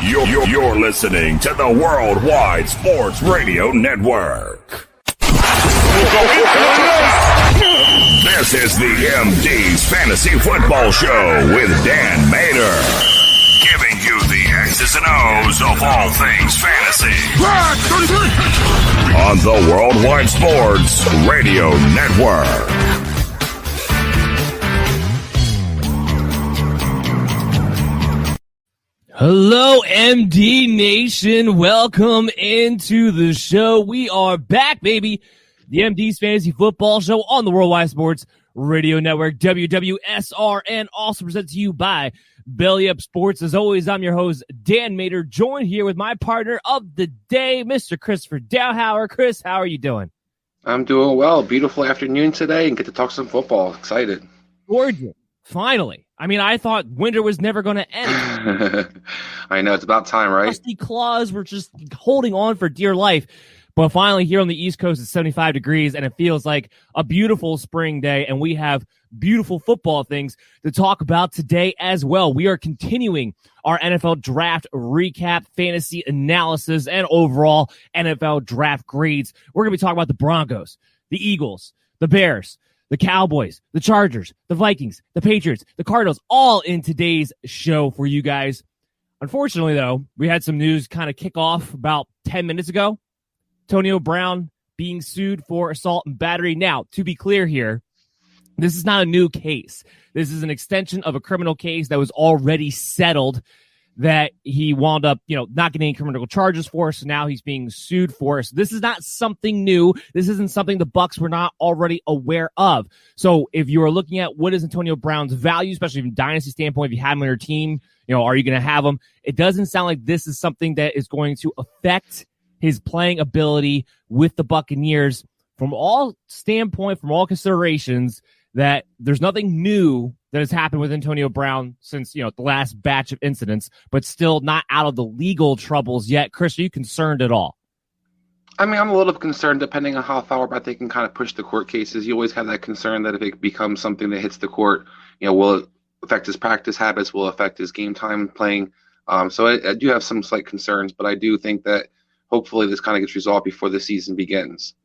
You're listening to the Worldwide Sports Radio Network. This is the MD's Fantasy Football Show with Dan Mater, giving you the X's and O's of all things fantasy on the Worldwide Sports Radio Network. Hello, MD Nation. Welcome into the show. We are back, baby. The MD's Fantasy Football Show on the Worldwide Sports Radio Network, WWSRN, also presented to you by Belly Up Sports. As always, I'm your host, Dan Mater, joined here with my partner of the day, Mr. Christopher Dowhauer. Chris, how are you doing? I'm doing well. Beautiful afternoon today and get to talk some football. Excited. Gorgeous. Finally. I mean, I thought winter was never going to end. I know. It's about time, right? Rusty claws were just holding on for dear life. But finally, here on the East Coast, it's 75 degrees, and it feels like a beautiful spring day, and we have beautiful football things to talk about today as well. We are continuing our NFL draft recap, fantasy analysis, and overall NFL draft grades. We're going to be talking about the Broncos, the Eagles, the Bears, the Cowboys, the Chargers, the Vikings, the Patriots, the Cardinals, all in today's show for you guys. Unfortunately, though, we had some news kind of kick off about 10 minutes ago. Antonio Brown being sued for assault and battery. Now, to be clear here, this is not a new case. This is an extension of a criminal case that was already settled that he wound up, not getting any criminal charges for. So now he's being sued for. So this is not something new. This isn't something the Bucs were not already aware of. So if you are looking at what is Antonio Brown's value, especially from a dynasty standpoint, if you have him on your team, are you going to have him? It doesn't sound like this is something that is going to affect his playing ability with the Buccaneers from all standpoint, from all considerations, that there's nothing new that has happened with Antonio Brown since, the last batch of incidents, but still not out of the legal troubles yet. Chris, are you concerned at all? I mean, I'm a little concerned depending on how far back they can kind of push the court cases. You always have that concern that if it becomes something that hits the court, will it affect his practice habits, will it affect his game time playing? So I do have some slight concerns, but I do think that hopefully this kind of gets resolved before the season begins.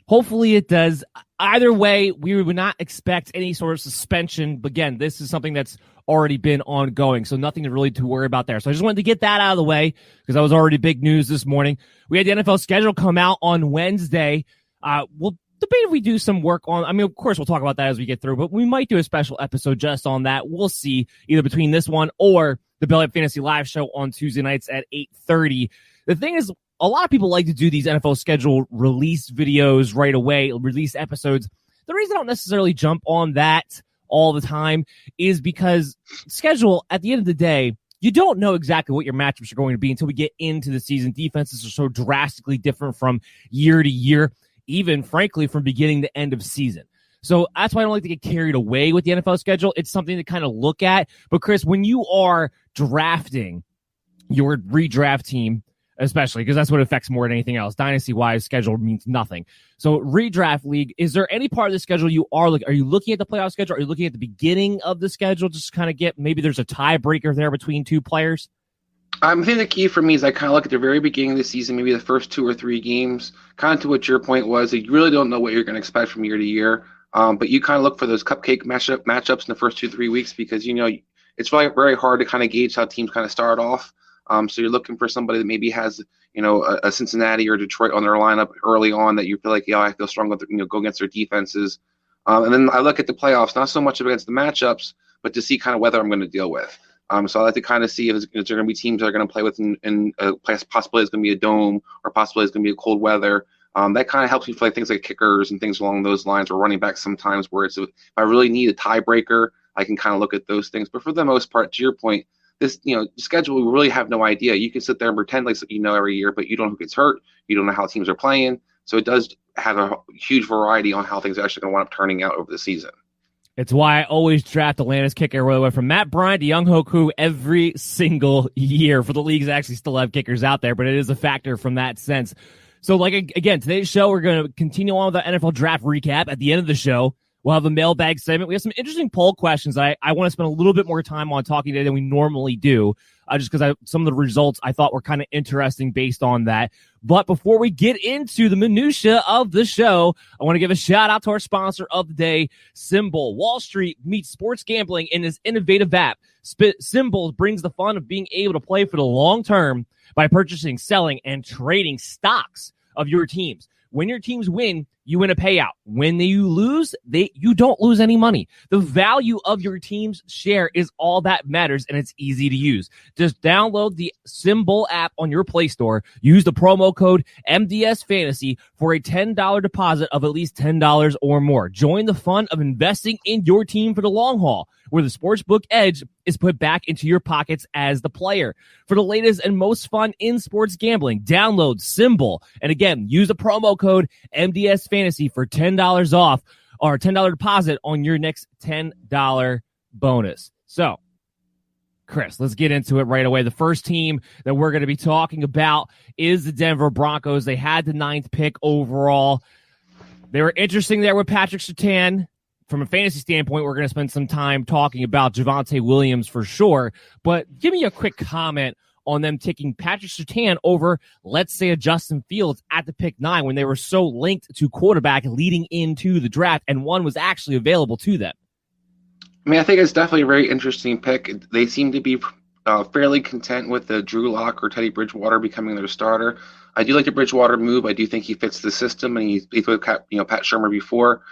Hopefully it does. Either way, we would not expect any sort of suspension. But again, this is something that's already been ongoing, so nothing really to worry about there. So I just wanted to get that out of the way because that was already big news this morning. We had the NFL schedule come out on Wednesday. We'll debate if we do some work on, of course, we'll talk about that as we get through, but we might do a special episode just on that. We'll see, either between this one or the Belly Up Fantasy Live show on Tuesday nights at 8:30. The thing is, a lot of people like to do these NFL schedule release videos right away, release episodes. The reason I don't necessarily jump on that all the time is because schedule, at the end of the day, you don't know exactly what your matchups are going to be until we get into the season. Defenses are so drastically different from year to year, even, frankly, from beginning to end of season. So that's why I don't like to get carried away with the NFL schedule. It's something to kind of look at. But, Chris, when you are drafting your redraft team, especially because that's what affects more than anything else. Dynasty-wise, schedule means nothing. So redraft league, is there any part of the schedule you are looking? Are you looking at the playoff schedule? Are you looking at the beginning of the schedule? Just kind of get, maybe there's a tiebreaker there between two players? I think the key for me is I kind of look at the very beginning of the season, maybe the first 2 or 3 games, kind of to what your point was. You really don't know what you're going to expect from year to year, but you kind of look for those cupcake matchups in the first 2-3 weeks because, it's really very hard to kind of gauge how teams kind of start off. So you're looking for somebody that maybe has, a Cincinnati or Detroit on their lineup early on that you feel like, I feel strong with, go against their defenses. And then I look at the playoffs, not so much against the matchups, but to see kind of whether I'm going to deal with. So I like to kind of see if there are going to be teams that are going to play with in possibly it's going to be a dome or possibly it's going to be a cold weather. That kind of helps me play things like kickers and things along those lines or running back sometimes where it's if I really need a tiebreaker, I can kind of look at those things. But for the most part, to your point, this, schedule, we really have no idea. You can sit there and pretend like every year, but you don't know who gets hurt. You don't know how teams are playing. So it does have a huge variety on how things are actually going to wind up turning out over the season. It's why I always draft Atlanta's kicker all the way from Matt Bryant to Young Hoku every single year for the leagues that actually still have kickers out there, but it is a factor from that sense. So, again, today's show, we're going to continue on with the NFL draft recap. At the end of the show, We'll have a mailbag segment. We have some interesting poll questions I want to spend a little bit more time on talking today than we normally do, just because some of the results I thought were kind of interesting based on that. But before we get into the minutia of the show, I want to give a shout out to our sponsor of the day, Symbol. Wall Street meets sports gambling in this innovative app. Symbol brings the fun of being able to play for the long term by purchasing, selling, and trading stocks of your teams. When your teams win, you win a payout. When you lose, you don't lose any money. The value of your team's share is all that matters, and it's easy to use. Just download the Symbol app on your Play Store. Use the promo code MDSFantasy for a $10 deposit of at least $10 or more. Join the fun of investing in your team for the long haul, where the sportsbook edge is put back into your pockets as the player. For the latest and most fun in sports gambling, download Symbol. And again, use the promo code MDSFantasy for $10 off or $10 deposit on your next $10 bonus. So, Chris, let's get into it right away. The first team that we're going to be talking about is the Denver Broncos. They had the 9th pick overall. They were interesting there with Patrick Surtain. From a fantasy standpoint, we're going to spend some time talking about Javonte Williams for sure. But give me a quick comment on them taking Patrick Surtain over, let's say, a Justin Fields at the pick 9 when they were so linked to quarterback leading into the draft, and one was actually available to them. I mean, I think it's definitely a very interesting pick. They seem to be fairly content with the Drew Lock or Teddy Bridgewater becoming their starter. I do like the Bridgewater move. I do think he fits the system, and he's with Pat Shurmur before.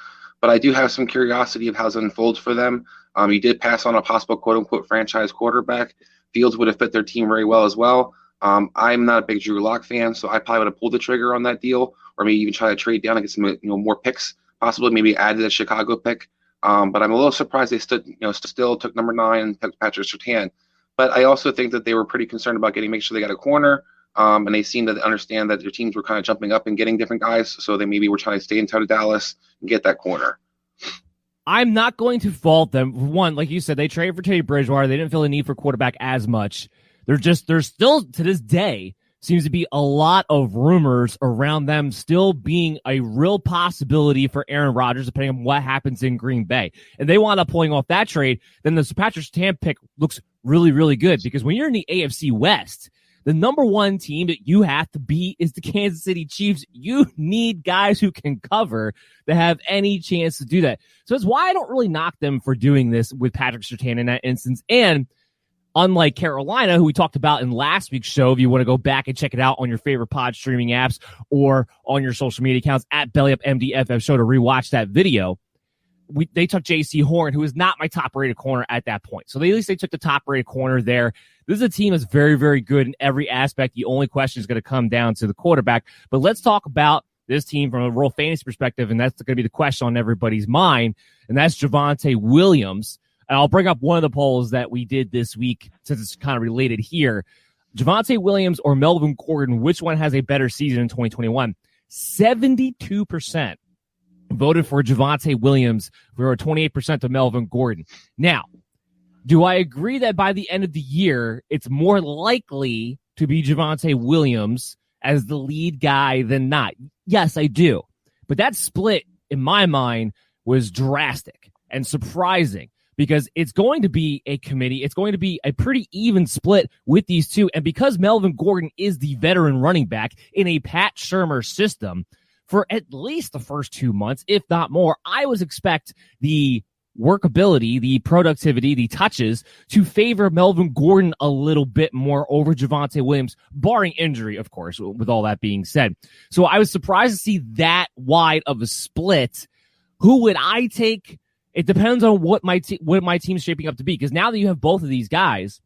But I do have some curiosity of how it unfolds for them. He did pass on a possible quote-unquote franchise quarterback. Fields would have fit their team very well as well. I'm not a big Drew Lock fan, so I probably would have pulled the trigger on that deal, or maybe even try to trade down and get some more picks, possibly maybe add to the Chicago pick. But I'm a little surprised they still took number 9 and took Patrick Surtain. But I also think that they were pretty concerned about make sure they got a corner. And they seem to understand that their teams were kind of jumping up and getting different guys, so they maybe were trying to stay in town to Dallas and get that corner. I'm not going to fault them. One, like you said, they traded for Teddy Bridgewater. They didn't feel the need for quarterback as much. There's still, to this day, seems to be a lot of rumors around them still being a real possibility for Aaron Rodgers, depending on what happens in Green Bay. And they wound up pulling off that trade. Then the Patrick Surtain pick looks really, really good, because when you're in the AFC West, the number 1 team that you have to beat is the Kansas City Chiefs. You need guys who can cover to have any chance to do that. So that's why I don't really knock them for doing this with Patrick Surtain in that instance. And unlike Carolina, who we talked about in last week's show, if you want to go back and check it out on your favorite pod streaming apps or on your social media accounts at BellyUpMDFF Show to rewatch that video, they took J.C. Horn, who is not my top-rated corner at that point. So at least they took the top-rated corner there. This is a team that's very, very good in every aspect. The only question is going to come down to the quarterback. But let's talk about this team from a real fantasy perspective, and that's going to be the question on everybody's mind, and that's Javonte Williams. And I'll bring up one of the polls that we did this week since it's kind of related here. Javonte Williams or Melvin Gordon, which one has a better season in 2021? 72% voted for Javonte Williams for 28% to Melvin Gordon. Now, do I agree that by the end of the year, it's more likely to be Javonte Williams as the lead guy than not? Yes, I do. But that split, in my mind, was drastic and surprising, because it's going to be a committee. It's going to be a pretty even split with these two. And because Melvin Gordon is the veteran running back in a Pat Shurmur system for at least the first 2 months, if not more, I would expect the workability, the productivity, the touches to favor Melvin Gordon a little bit more over Javonte Williams, barring injury, of course, with all that being said. So I was surprised to see that wide of a split. Who would I take? It depends on what my team's shaping up to be, because now that you have both of these guys,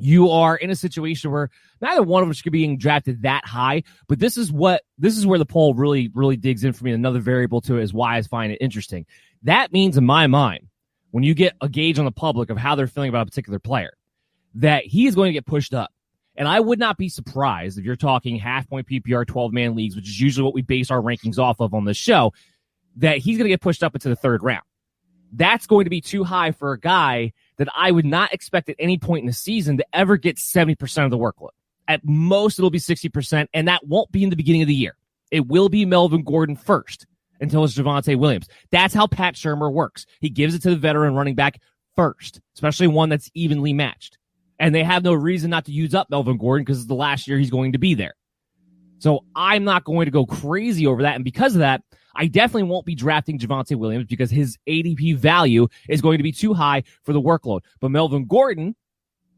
you are in a situation where neither one of them should be being drafted that high. But this is where the poll really, really digs in for me. Another variable to it is why I find it interesting. That means, in my mind, when you get a gauge on the public of how they're feeling about a particular player, that he is going to get pushed up. And I would not be surprised if you're talking half-point PPR 12-man leagues, which is usually what we base our rankings off of on this show, that he's going to get pushed up into the 3rd round. That's going to be too high for a guy that I would not expect at any point in the season to ever get 70% of the workload. At most, it'll be 60%, and that won't be in the beginning of the year. It will be Melvin Gordon first. until it's Javonte Williams. That's how Pat Shurmur works. He gives it to the veteran running back first, especially one that's evenly matched. And they have no reason not to use up Melvin Gordon because it's the last year he's going to be there. So I'm not going to go crazy over that. And because of that, I definitely won't be drafting Javonte Williams because his ADP value is going to be too high for the workload. But Melvin Gordon,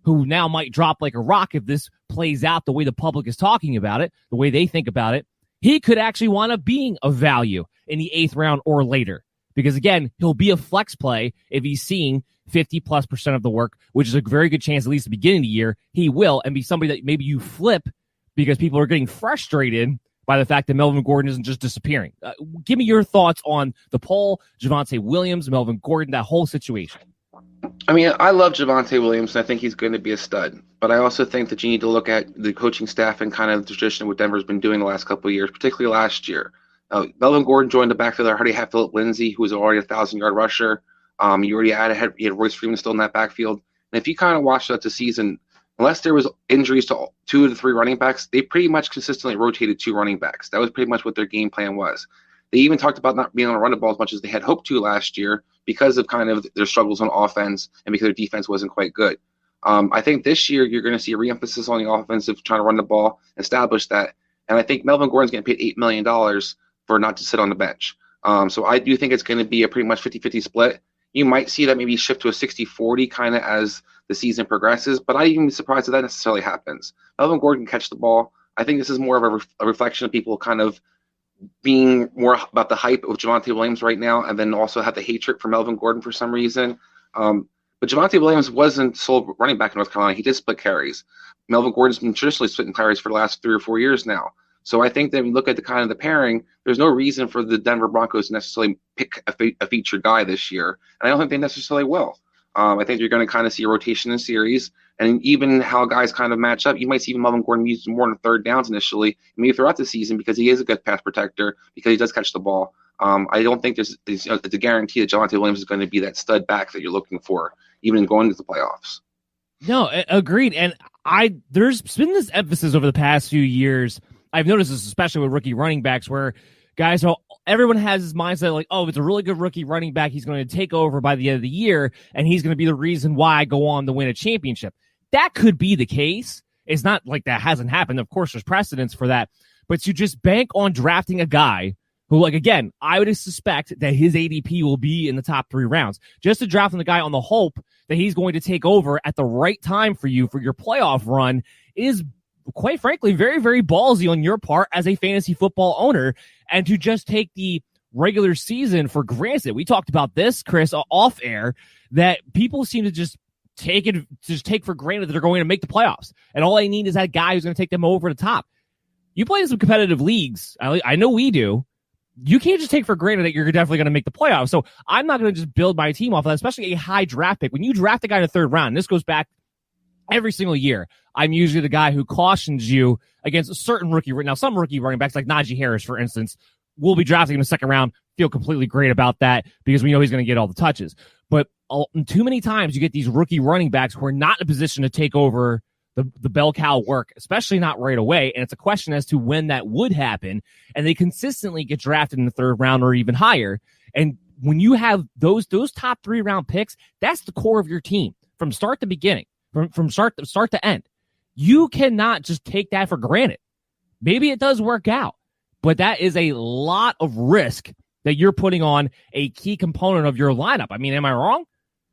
who now might drop like a rock if this plays out the way the public is talking about it, the way they think about it, he could actually wind up being a value in the 8th round or later. Because again, he'll be a flex play if he's seeing 50+% of the work, which is a very good chance, at least at the beginning of the year, he will, and be somebody that maybe you flip because people are getting frustrated by the fact that Melvin Gordon isn't just disappearing. Give me your thoughts on the poll, Javonte Williams, Melvin Gordon, that whole situation. I mean, I love Javonte Williams, and I think he's going to be a stud. But I also think that you need to look at the coaching staff and kind of the tradition what Denver's been doing the last couple of years, particularly last year. Melvin Gordon joined the backfield. I already have Philip Lindsay, who was already a 1,000-yard rusher. You already had Royce Freeman still in that backfield. And if you kind of watched out the season, unless there was injuries to 2 of the 3 running backs, they pretty much consistently rotated 2 running backs. That was pretty much what their game plan was. They even talked about not being able to run the ball as much as they had hoped to last year because of kind of their struggles on offense and because their defense wasn't quite good. I think this year you're going to see a reemphasis on the offensive, trying to run the ball, establish that. And I think Melvin Gordon's getting paid $8 million for not to sit on the bench. So I do think it's going to be a pretty much 50-50 split. You might see that maybe shift to a 60-40 kind of as the season progresses, but I'd even be surprised if that necessarily happens. Melvin Gordon can catch the ball. I think this is more of a reflection of people kind of being more about the hype of Javonte Williams right now, and then also have the hatred for Melvin Gordon for some reason. But Javonte Williams wasn't sole running back in North Carolina. He did split carries. Melvin Gordon's been traditionally splitting carries for the last 3 or 4 years now. So I think that when you look at the kind of the pairing, there's no reason for the Denver Broncos to necessarily pick a featured guy this year. And I don't think they necessarily will. I think you're going to kind of see a rotation in series, and even how guys kind of match up. You might see Melvin Gordon used more on 3rd downs initially, maybe throughout the season because he is a good pass protector, because he does catch the ball. I don't think there's it's a guarantee that Javonte Williams is going to be that stud back that you're looking for, even going into the playoffs. No, agreed. And there's been this emphasis over the past few years. I've noticed this especially with rookie running backs where guys, everyone has his mindset like, oh, if it's a really good rookie running back, he's going to take over by the end of the year, and he's going to be the reason why I go on to win a championship. That could be the case. It's not like that hasn't happened. Of course, there's precedence for that. But to just bank on drafting a guy who, like, again, I would suspect that his ADP will be in the top 3 rounds. Just to draft the guy on the hope that he's going to take over at the right time for you for your playoff run is, quite frankly, very, very ballsy on your part as a fantasy football owner, and to just take the regular season for granted. We talked about this, Chris, off air, that people seem to just take for granted that they're going to make the playoffs, and all they need is that guy who's going to take them over the top. You play in some competitive leagues. I know we do. You can't just take for granted that you're definitely going to make the playoffs. So I'm not going to just build my team off of that, especially a high draft pick. When you draft a guy in the 3rd round, and this goes back every single year, I'm usually the guy who cautions you against a certain rookie. Now, some rookie running backs, like Najee Harris, for instance, will be drafting in the 2nd round, feel completely great about that because we know he's going to get all the touches. But too many times you get these rookie running backs who are not in a position to take over the bell cow work, especially not right away. And it's a question as to when that would happen. And they consistently get drafted in the 3rd round or even higher. And when you have those top 3 round picks, that's the core of your team from start to beginning, from start to end. You cannot just take that for granted. Maybe it does work out, but that is a lot of risk that you're putting on a key component of your lineup. I mean, am I wrong?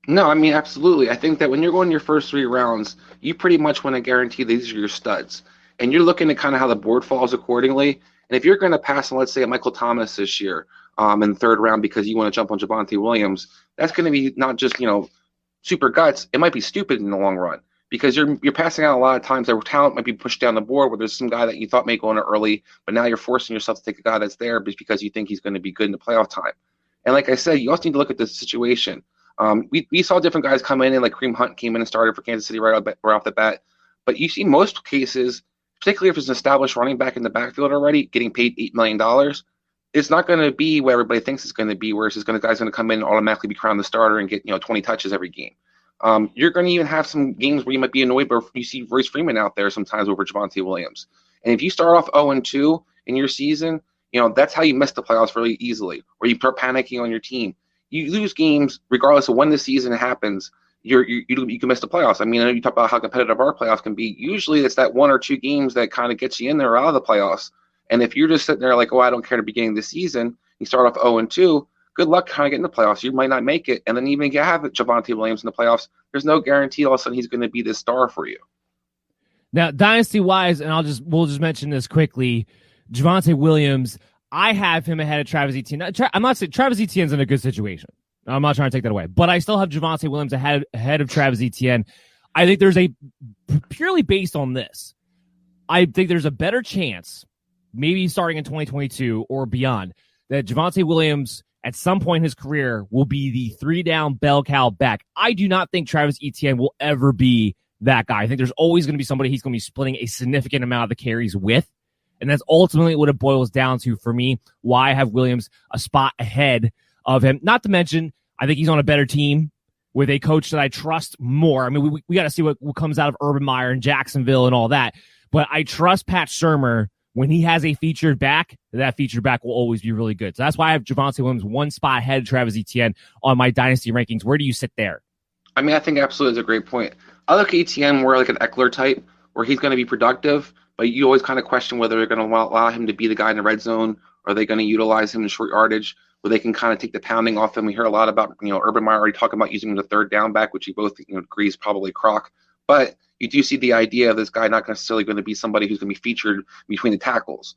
No, I mean, absolutely. I think that when you're going your first 3 rounds, you pretty much want to guarantee these are your studs. And you're looking at kind of how the board falls accordingly. And if you're going to pass on, let's say, a Michael Thomas this year in the 3rd round because you want to jump on Javonte Williams, that's going to be not just, super guts. It might be stupid in the long run because you're passing out a lot of times that talent might be pushed down the board where there's some guy that you thought may go in early, but now you're forcing yourself to take a guy that's there because you think he's going to be good in the playoff time. And like I said, you also need to look at the situation. We saw different guys come in, and like Kareem Hunt came in and started for Kansas City right off the bat. But you see most cases, particularly if it's an established running back in the backfield already, getting paid $8 million, it's not going to be what everybody thinks it's going to be, where it's guy's going to come in and automatically be crowned the starter and get 20 touches every game. You're going to even have some games where you might be annoyed, but you see Royce Freeman out there sometimes over Javonte Williams. And if you start off 0-2 in your season, that's how you miss the playoffs really easily, or you start panicking on your team. You lose games regardless of when the season happens. You can miss the playoffs. I mean, I know you talk about how competitive our playoffs can be. Usually it's that 1 or 2 games that kind of gets you in there or out of the playoffs. And if you're just sitting there like, I don't care at the beginning of the season, you start off 0-2, good luck kind of getting the playoffs. You might not make it. And then even if you have Javonte Williams in the playoffs, there's no guarantee all of a sudden he's going to be this star for you. Now, dynasty-wise, and we'll just mention this quickly, Javonte Williams, I have him ahead of Travis Etienne. I'm not saying Travis Etienne's in a good situation. I'm not trying to take that away. But I still have Javonte Williams ahead of Travis Etienne. I think there's purely based on this, I think there's a better chance, maybe starting in 2022 or beyond, that Javonte Williams at some point in his career will be the 3-down bell cow back. I do not think Travis Etienne will ever be that guy. I think there's always going to be somebody he's going to be splitting a significant amount of the carries with. And that's ultimately what it boils down to for me, why I have Williams a spot ahead of him. Not to mention, I think he's on a better team with a coach that I trust more. I mean, we got to see what comes out of Urban Meyer and Jacksonville and all that. But I trust Pat Shurmur when he has a featured back, that featured back will always be really good. So that's why I have Javonte Williams one spot ahead of Travis Etienne on my dynasty rankings. Where do you sit there? I mean, I think absolutely is a great point. I look at Etienne more like an Eckler type, where he's going to be productive, but you always kind of question whether they're going to allow him to be the guy in the red zone, or are they going to utilize him in short yardage, where they can kind of take the pounding off him. We hear a lot about, Urban Meyer already talking about using him the 3rd down back, which he both agrees probably crock. But you do see the idea of this guy not necessarily going to be somebody who's going to be featured between the tackles.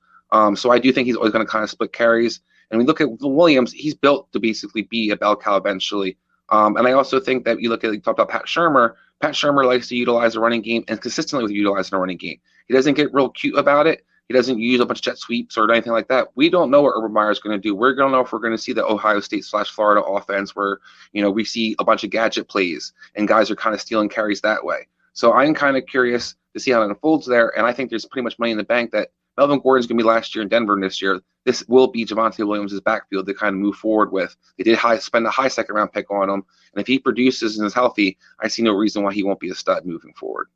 So I do think he's always going to kind of split carries. And we look at Williams, he's built to basically be a bell cow eventually. And I also think that you talk about Pat Shurmur. Pat Shurmur likes to utilize the running game and consistently with utilizing the running game. He doesn't get real cute about it. He doesn't use a bunch of jet sweeps or anything like that. We don't know what Urban Meyer is going to do. We're going to know if we're going to see the Ohio State/Florida offense where, we see a bunch of gadget plays and guys are kind of stealing carries that way. So I'm kind of curious to see how it unfolds there. And I think there's pretty much money in the bank that Melvin Gordon's going to be last year in Denver, and this year this will be Javonte Williams' backfield to kind of move forward with. They did spend a high 2nd-round pick on him. And if he produces and is healthy, I see no reason why he won't be a stud moving forward.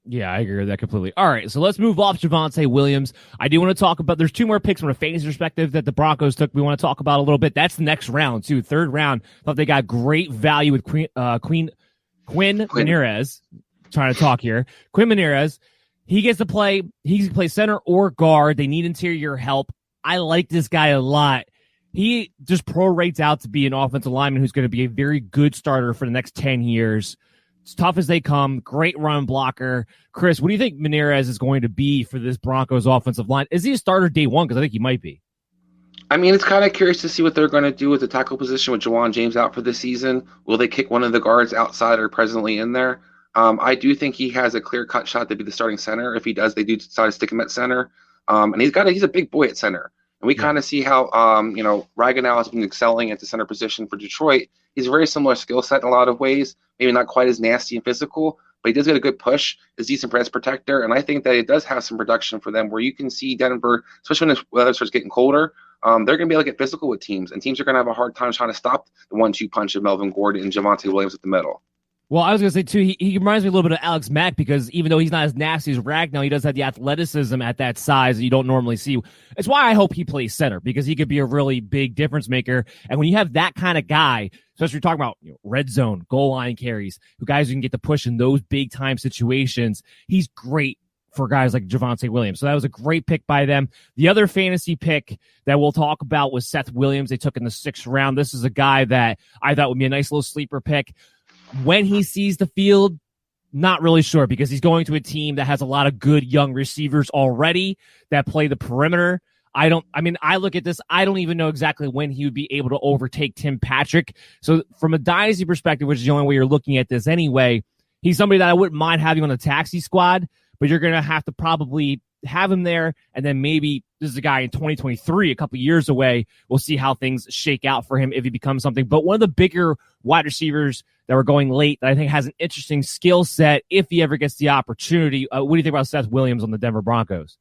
Yeah, I agree with that completely. All right, so let's move off Javonte Williams. I do want to talk about, there's 2 more picks from a fantasy perspective that the Broncos took. We want to talk about a little bit. That's the next round, too. 3rd round. Thought they got great value with Quinn Menarez. Trying to talk here. Quinn Menarez. He can play center or guard. They need interior help. I like this guy a lot. He just prorates out to be an offensive lineman who's going to be a very good starter for the next 10 years. It's tough as they come. Great run blocker. Chris, what do you think Menarez is going to be for this Broncos offensive line? Is he a starter day one? Because I think he might be. I mean, it's kind of curious to see what they're going to do with the tackle position with Jawan James out for this season. Will they kick one of the guards outside or presently in there? I do think he has a clear-cut shot to be the starting center. If he does, they do decide to stick him at center. And he's a big boy at center. And we kind of see how, Ragnow has been excelling at the center position for Detroit. He's a very similar skill set in a lot of ways, maybe not quite as nasty and physical, but he does get a good push, is decent press protector, and I think that it does have some production for them where you can see Denver, especially when the weather starts getting colder, they're going to be able to get physical with teams, and teams are going to have a hard time trying to stop the 1-2 punch of Melvin Gordon and Javonte Williams at the middle. Well, I was going to say, too, he reminds me a little bit of Alex Mack because even though he's not as nasty as Ragnow, he does have the athleticism at that size that you don't normally see. It's why I hope he plays center because he could be a really big difference maker. And when you have that kind of guy, especially you're talking about red zone, goal line carries, guys who can get the push in those big-time situations, he's great for guys like Javonte Williams. So that was a great pick by them. The other fantasy pick that we'll talk about was Seth Williams. They took in the 6th round. This is a guy that I thought would be a nice little sleeper pick. When he sees the field, not really sure because he's going to a team that has a lot of good young receivers already that play the perimeter. I look at this, I don't even know exactly when he would be able to overtake Tim Patrick. So from a dynasty perspective, which is the only way you're looking at this anyway, he's somebody that I wouldn't mind having on the taxi squad, but you're going to have to probably have him there. And then maybe this is a guy in 2023, a couple years away. We'll see how things shake out for him if he becomes something. But one of the bigger wide receivers that were going late that I think has an interesting skill set if he ever gets the opportunity. What do you think about Seth Williams on the Denver Broncos?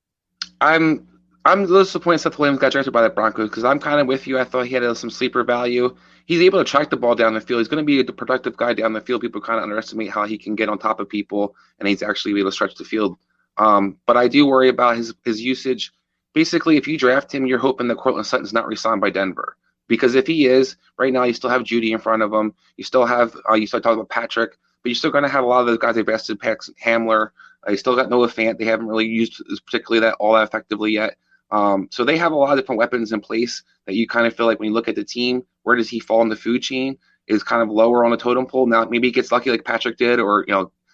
I'm a little disappointed Seth Williams got drafted by the Broncos because I'm kind of with you. I thought he had some sleeper value. He's able to track the ball down the field. He's going to be a productive guy down the field. People kind of underestimate how he can get on top of people, and he's actually able to stretch the field. But I do worry about his usage. basically, if you draft him, you're hoping that Cortland Sutton's not re-signed by Denver. Because if he is, right now you still have Judy in front of him. You still have, you start talking about Patrick, but you're still going to have a lot of those guys they vested, Hamler. You still got Noah Fant. They haven't really used particularly all that effectively yet. So they have a lot of different weapons in place that you kind of feel like when you look at the team, where does he fall in the food chain? Is kind of lower on the totem pole. Now, maybe he gets lucky like Patrick did, or,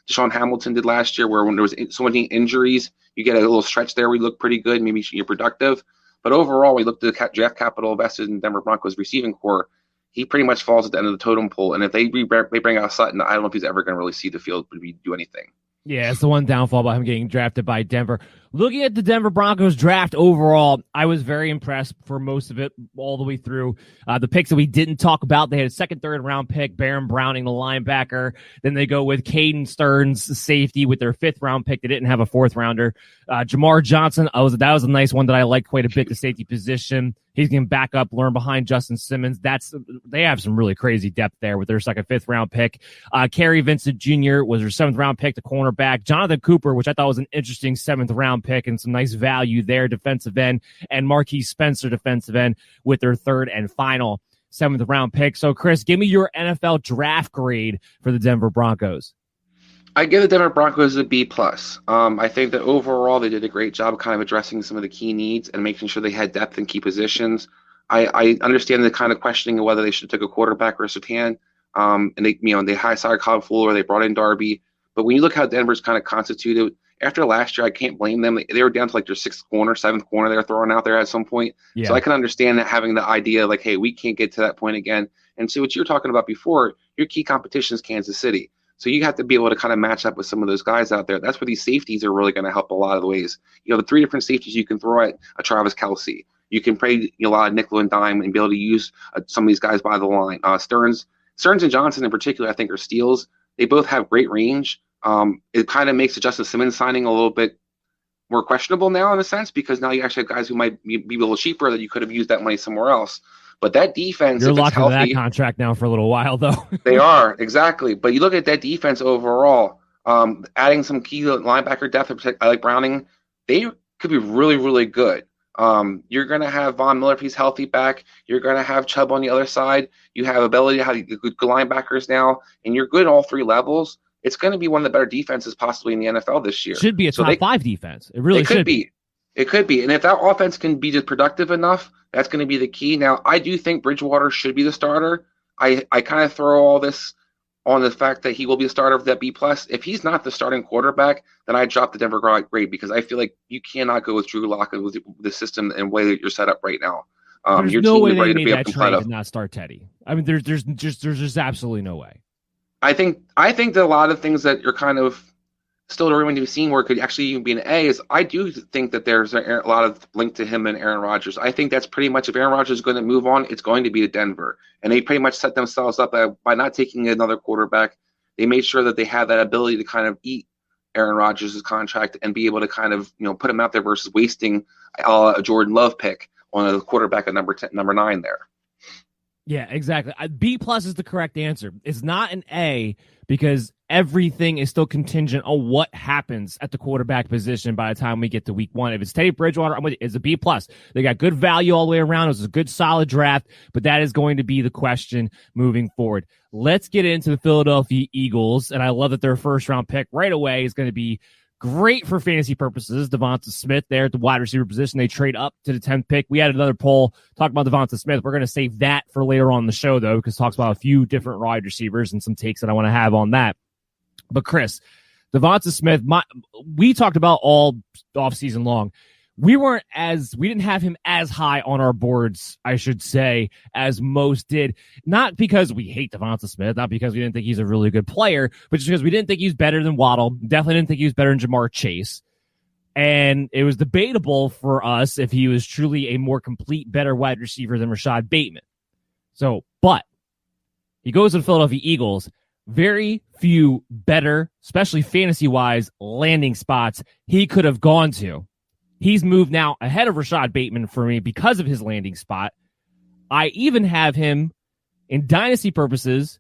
Deshaun Hamilton did last year, where when there was so many injuries, you get a little stretch there where you look pretty good. Maybe you're productive. But overall, we looked at the draft capital invested in Denver Broncos receiving core. He pretty much falls at the end of the totem pole. And if they bring out Sutton, I don't know if he's ever going to really see the field do anything. Yeah, it's the one downfall about him getting drafted by Denver. Looking at the Denver Broncos draft overall, I was very impressed for most of it, all the way through. The picks that we didn't talk about, they had a second, third round pick, Baron Browning, the linebacker. Then they go with Caden Stearns, safety, with their fifth round pick. They didn't have a fourth rounder. Jamar Johnson, that was a nice one that I liked quite a bit, the safety position. He's going to back up, learn behind Justin Simmons. They have some really crazy depth there with their second, fifth round pick. Kerry Vincent Jr. was their seventh round pick, the cornerback. Jonathan Cooper, which I thought was an interesting seventh round pick and some nice value there, defensive end. And Marquise Spencer, defensive end, with their third and final seventh round pick. So, Chris, give me your NFL draft grade for the Denver Broncos. I give the Denver Broncos a B+. I think that overall they did a great job kind of addressing some of the key needs and making sure they had depth in key positions. I understand the kind of questioning of whether they should have took a quarterback or a Surtain. And they hired Kyle Fuller, they brought in Darby. But when you look how Denver's kind of constituted after last year, I can't blame them. They were down to like their sixth corner, seventh corner they were throwing out there at some point. Yeah. So I can understand that, having the idea like, hey, we can't get to that point again. And so what you were talking about before, your key competition is Kansas City. So you have to be able to kind of match up with some of those guys out there. That's where these safeties are really going to help a lot of the ways. The three different safeties you can throw at a Travis Kelce. You can play a lot of nickel and dime and be able to use some of these guys by the line. Stearns and Johnson in particular, I think, are steals. They both have great range. It kind of makes the Justin Simmons signing a little bit more questionable now in a sense, because now you actually have guys who might be a little cheaper that you could have used that money somewhere else. But that defense, you're locked into that contract now for a little while, though. They are, exactly. But you look at that defense overall, adding some key linebacker depth, I like Browning, they could be really, really good. You're going to have Von Miller if he's healthy back. You're going to have Chubb on the other side. You have ability to have good linebackers now, and you're good at all three levels. It's going to be one of the better defenses possibly in the NFL this year. Should be a top five defense. It really should be. It could be. And if that offense can be just productive enough, that's going to be the key. Now, I do think Bridgewater should be the starter. I kind of throw all this on the fact that he will be the starter of that B+. If he's not the starting quarterback, then I drop the Denver grade, because I feel like you cannot go with Drew Lock with the system and way that you're set up right now. There's no way they made that trade and not start Teddy. I mean, there's just absolutely no way. I think that a lot of things that you're kind of still remain to be seen where it could actually even be an A is, I do think that there's a lot of link to him and Aaron Rodgers. I think that's pretty much, if Aaron Rodgers is going to move on, it's going to be to Denver. And they pretty much set themselves up by not taking another quarterback. They made sure that they have that ability to kind of eat Aaron Rodgers' contract and be able to kind of put him out there versus wasting a Jordan Love pick on a quarterback at number 9 there. Yeah, exactly. B+ is the correct answer. It's not an A, because everything is still contingent on what happens at the quarterback position by the time we get to week 1. If it's Teddy Bridgewater, it's a B+. They got good value all the way around. It was a good, solid draft, but that is going to be the question moving forward. Let's get into the Philadelphia Eagles, and I love that their first-round pick right away is going to be great for fantasy purposes. Devonta Smith there at the wide receiver position. They trade up to the 10th pick. We had another poll talk about Devonta Smith. We're going to save that for later on in the show, though, because it talks about a few different wide receivers and some takes that I want to have on that. But, Chris, Devonta Smith, we talked about all offseason long. We didn't have him as high on our boards, I should say, as most did. Not because we hate Devonta Smith, not because we didn't think he's a really good player, but just because we didn't think he was better than Waddle. Definitely didn't think he was better than Jamar Chase. And it was debatable for us if he was truly a more complete, better wide receiver than Rashad Bateman. But he goes to the Philadelphia Eagles. Very few better, especially fantasy-wise, landing spots he could have gone to. He's moved now ahead of Rashad Bateman for me because of his landing spot. I even have him, in dynasty purposes,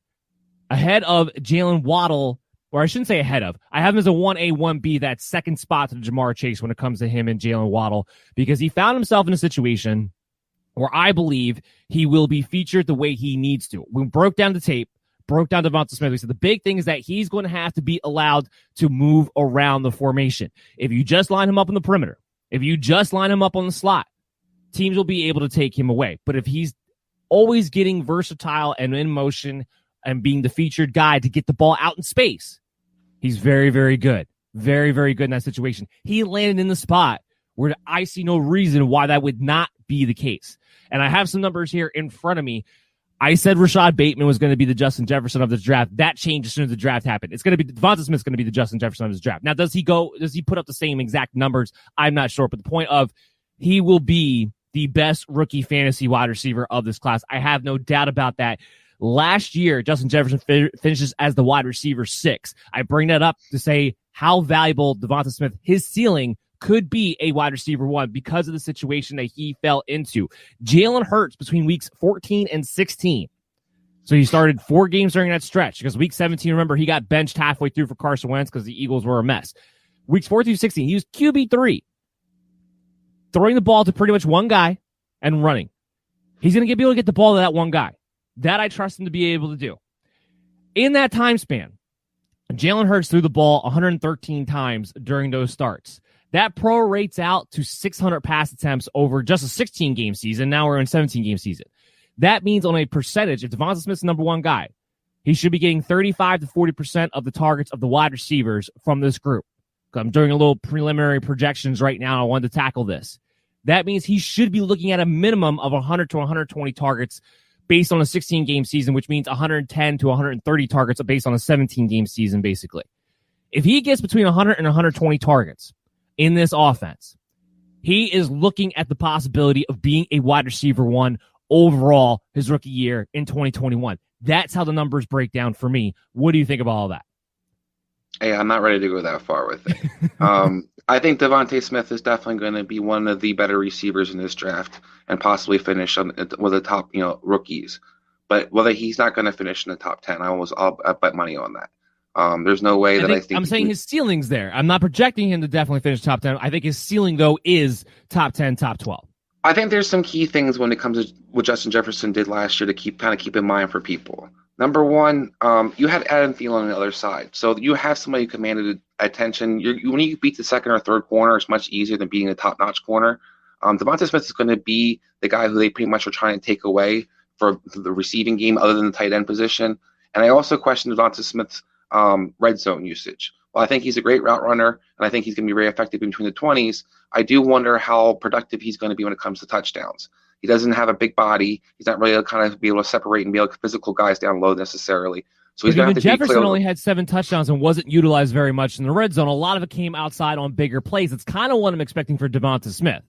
ahead of Jalen Waddle or I shouldn't say ahead of. I have him as a 1A, 1B, that second spot to Jamar Chase when it comes to him and Jalen Waddle, because he found himself in a situation where I believe he will be featured the way he needs to. We broke down the tape, broke down Devonta Smith. We said the big thing is that he's going to have to be allowed to move around the formation. If you just line him up on the perimeter, if you just line him up on the slot, teams will be able to take him away. But if he's always getting versatile and in motion and being the featured guy to get the ball out in space, he's very, very good. Very, very good in that situation. He landed in the spot where I see no reason why that would not be the case. And I have some numbers here in front of me. I said Rashad Bateman was going to be the Justin Jefferson of this draft. That changed as soon as the draft happened. It's going to be Devonta Smith's going to be the Justin Jefferson of this draft. Now, does he put up the same exact numbers? I'm not sure. But the point of he will be the best rookie fantasy wide receiver of this class. I have no doubt about that. Last year, Justin Jefferson finishes as the wide receiver 6. I bring that up to say how valuable Devonta Smith, his ceiling, could be a wide receiver 1 because of the situation that he fell into. Jalen Hurts between weeks 14 and 16. So he started 4 games during that stretch because week 17, remember, he got benched halfway through for Carson Wentz because the Eagles were a mess. Weeks 14 to 16, he was QB3, throwing the ball to pretty much one guy and running. He's going to be able to get the ball to that one guy. That I trust him to be able to do. In that time span, Jalen Hurts threw the ball 113 times during those starts. That prorates out to 600 pass attempts over just a 16-game season. Now we're in a 17-game season. That means on a percentage, if Devonta Smith's the number 1 guy, he should be getting 35 to 40% of the targets of the wide receivers from this group. I'm doing a little preliminary projections right now. I wanted to tackle this. That means he should be looking at a minimum of 100 to 120 targets based on a 16-game season, which means 110 to 130 targets based on a 17-game season, basically. If he gets between 100 and 120 targets in this offense, he is looking at the possibility of being a wide receiver 1 overall his rookie year in 2021. That's how the numbers break down for me. What do you think about all that? Hey, I'm not ready to go that far with it. I think Devonte Smith is definitely going to be one of the better receivers in this draft and possibly finish with the top, rookies. But whether he's not going to finish in the top 10, I'll bet money on that. There's no way I think I'm saying his ceiling's there. I'm not projecting him to definitely finish top 10. I think his ceiling, though, is top 10, top 12. I think there's some key things when it comes to what Justin Jefferson did last year to keep in mind for people. Number 1, you had Adam Thielen on the other side. So you have somebody who commanded attention. When you beat the second or third corner, it's much easier than beating a top-notch corner. Devonta Smith is going to be the guy who they pretty much are trying to take away for the receiving game other than the tight end position. And I also question Devonta Smith's red zone usage. While I think he's a great route runner, and I think he's going to be very effective between the 20s, I do wonder how productive he's going to be when it comes to touchdowns. He doesn't have a big body. He's not really kind of be able to separate and be able to physical guys down low necessarily. So he's going to have to Jefferson only had 7 touchdowns and wasn't utilized very much in the red zone. A lot of it came outside on bigger plays. It's kind of what I'm expecting for Devonta Smith.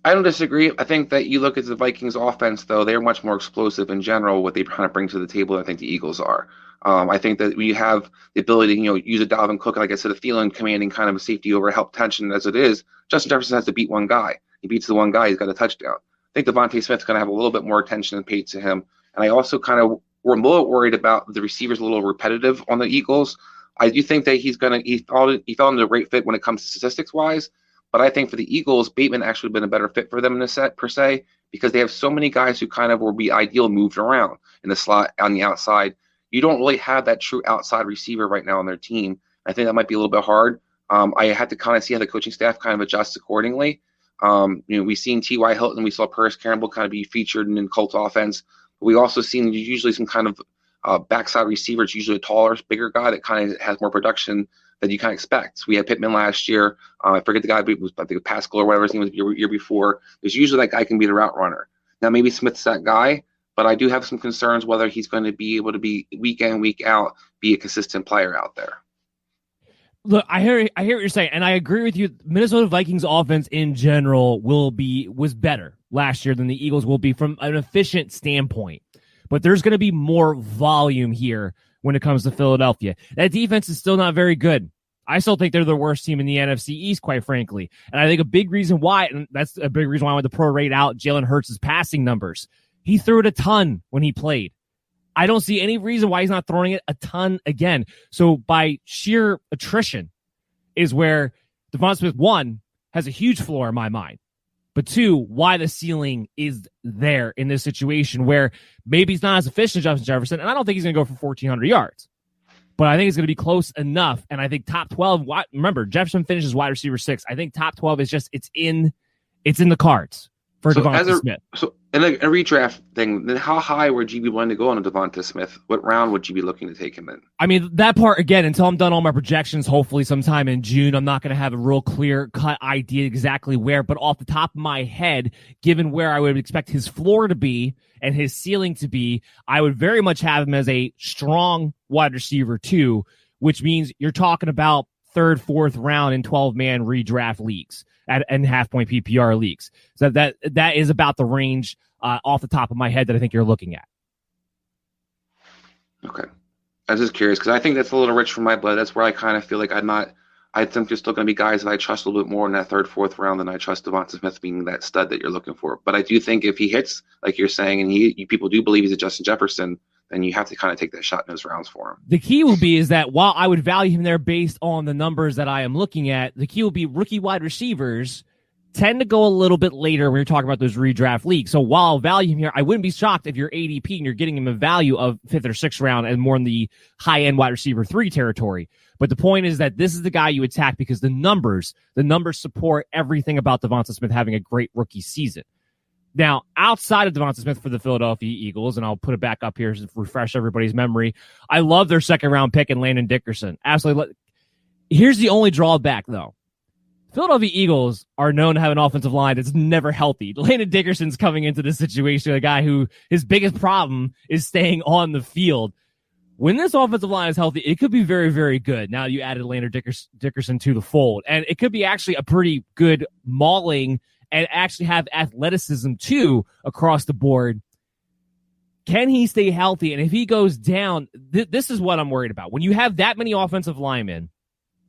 I don't disagree. I think that you look at the Vikings offense, though, they're much more explosive in general, what they kind of bring to the table than I think the Eagles are. I think that we have the ability to, use a Dalvin Cook, like I said, a Thielen commanding kind of a safety over help tension as it is. Justin Jefferson has to beat one guy. He beats the one guy, he's got a touchdown. I think Devonta Smith's going to have a little bit more attention paid to him. And I also we're a little worried about the receivers a little repetitive on the Eagles. I do think that he fell into a great fit when it comes to statistics-wise. But I think for the Eagles, Bateman actually been a better fit for them in the set, per se, because they have so many guys who kind of will be ideal moved around in the slot on the outside. You don't really have that true outside receiver right now on their team. I think that might be a little bit hard. I had to kind of see how the coaching staff kind of adjusts accordingly. We've seen T.Y. Hilton, we saw Paris Campbell kind of be featured in Colts offense. But we also seen usually some kind of backside receiver. It's usually a taller, bigger guy that kind of has more production than you kind of expect. We had Pittman last year. I forget the guy, but it was, I think, Pascal or whatever his name was the year before. There's usually that guy can be the route runner. Now, maybe Smith's that guy, but I do have some concerns whether he's going to be able to be week in, week out, be a consistent player out there. Look, I hear what you're saying, and I agree with you. Minnesota Vikings offense in general was better last year than the Eagles will be from an efficient standpoint. But there's going to be more volume here when it comes to Philadelphia. That defense is still not very good. I still think they're the worst team in the NFC East, quite frankly. And I think a big reason why, and that's a big reason why I wanted to prorate out Jalen Hurts' passing numbers. He threw it a ton when he played. I don't see any reason why he's not throwing it a ton again. So by sheer attrition is where Devon Smith, one, has a huge floor in my mind. But two, why the ceiling is there in this situation where maybe he's not as efficient as Justin Jefferson, and I don't think he's going to go for 1,400 yards. But I think it's going to be close enough, and I think top 12, remember, Jefferson finishes wide receiver 6. I think top 12 is just, it's in the cards for Devonta Smith. So in a redraft thing, then how high would you be willing to go on a Devonta Smith? What round would you be looking to take him in? I mean, that part, again, until I'm done all my projections, hopefully sometime in June, I'm not going to have a real clear-cut idea exactly where, but off the top of my head, given where I would expect his floor to be and his ceiling to be, I would very much have him as a strong wide receiver 2, which means you're talking about 3rd, 4th round in 12-man redraft leagues and half-point PPR leagues. So that is about the range off the top of my head that I think you're looking at. Okay. I was just curious because I think that's a little rich for my blood. That's where I kind of feel like I think there's still going to be guys that I trust a little bit more in that 3rd, 4th round than I trust Devonta Smith being that stud that you're looking for. But I do think if he hits, like you're saying, and people do believe he's a Justin Jefferson, then you have to kind of take that shot in those rounds for him. The key will be is that while I would value him there based on the numbers that I am looking at, the key will be rookie wide receivers tend to go a little bit later when you're talking about those redraft leagues. So while I'll value him here, I wouldn't be shocked if you're ADP and you're getting him a value of 5th or 6th round and more in the high-end wide receiver 3 territory. But the point is that this is the guy you attack because the numbers support everything about Devonta Smith having a great rookie season. Now, outside of Devonta Smith for the Philadelphia Eagles, and I'll put it back up here to refresh everybody's memory, I love their 2nd-round pick in Landon Dickerson. Absolutely. Here's the only drawback, though. Philadelphia Eagles are known to have an offensive line that's never healthy. Landon Dickerson's coming into this situation, a guy who his biggest problem is staying on the field. When this offensive line is healthy, it could be very, very good. Now you added Leonard Dickerson to the fold, and it could be actually a pretty good mauling and actually have athleticism too across the board. Can he stay healthy? And if he goes down, this is what I'm worried about. When you have that many offensive linemen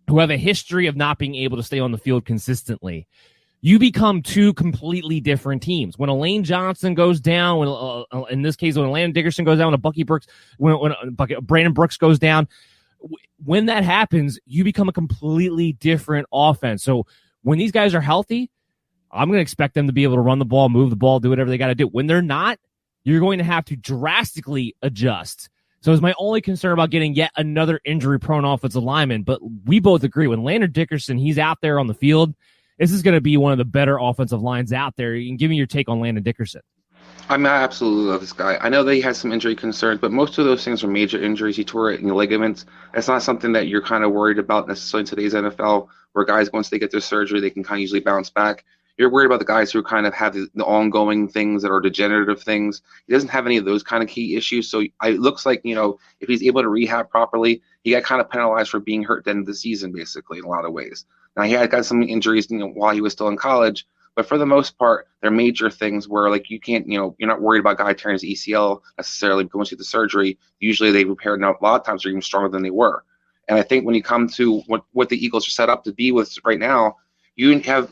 who have a history of not being able to stay on the field consistently, you become 2 completely different teams. When Elaine Johnson goes down, when in this case, when Landon Dickerson goes down, when Brandon Brooks goes down, when that happens, you become a completely different offense. So when these guys are healthy, I'm going to expect them to be able to run the ball, move the ball, do whatever they got to do. When they're not, you're going to have to drastically adjust. So it's my only concern about getting yet another injury-prone offensive lineman. But we both agree, when Leonard Dickerson, he's out there on the field, this is going to be one of the better offensive lines out there. You can give me your take on Landon Dickerson. I mean, I absolutely love this guy. I know that he has some injury concerns, but most of those things are major injuries. He tore it in the ligaments. That's not something that you're kind of worried about necessarily in today's NFL, where guys, once they get their surgery, they can kind of usually bounce back. You're worried about the guys who kind of have the ongoing things that are degenerative things. He doesn't have any of those kind of key issues. So it looks like, if he's able to rehab properly, he got kind of penalized for being hurt at the end of the season, basically, in a lot of ways. Now, he had got some injuries while he was still in college, but for the most part, they're major things where, like, you can't, you're not worried about a guy tearing his ACL necessarily going through the surgery. Usually they repair now. A lot of times they're even stronger than they were. And I think when you come to what the Eagles are set up to be with right now, you have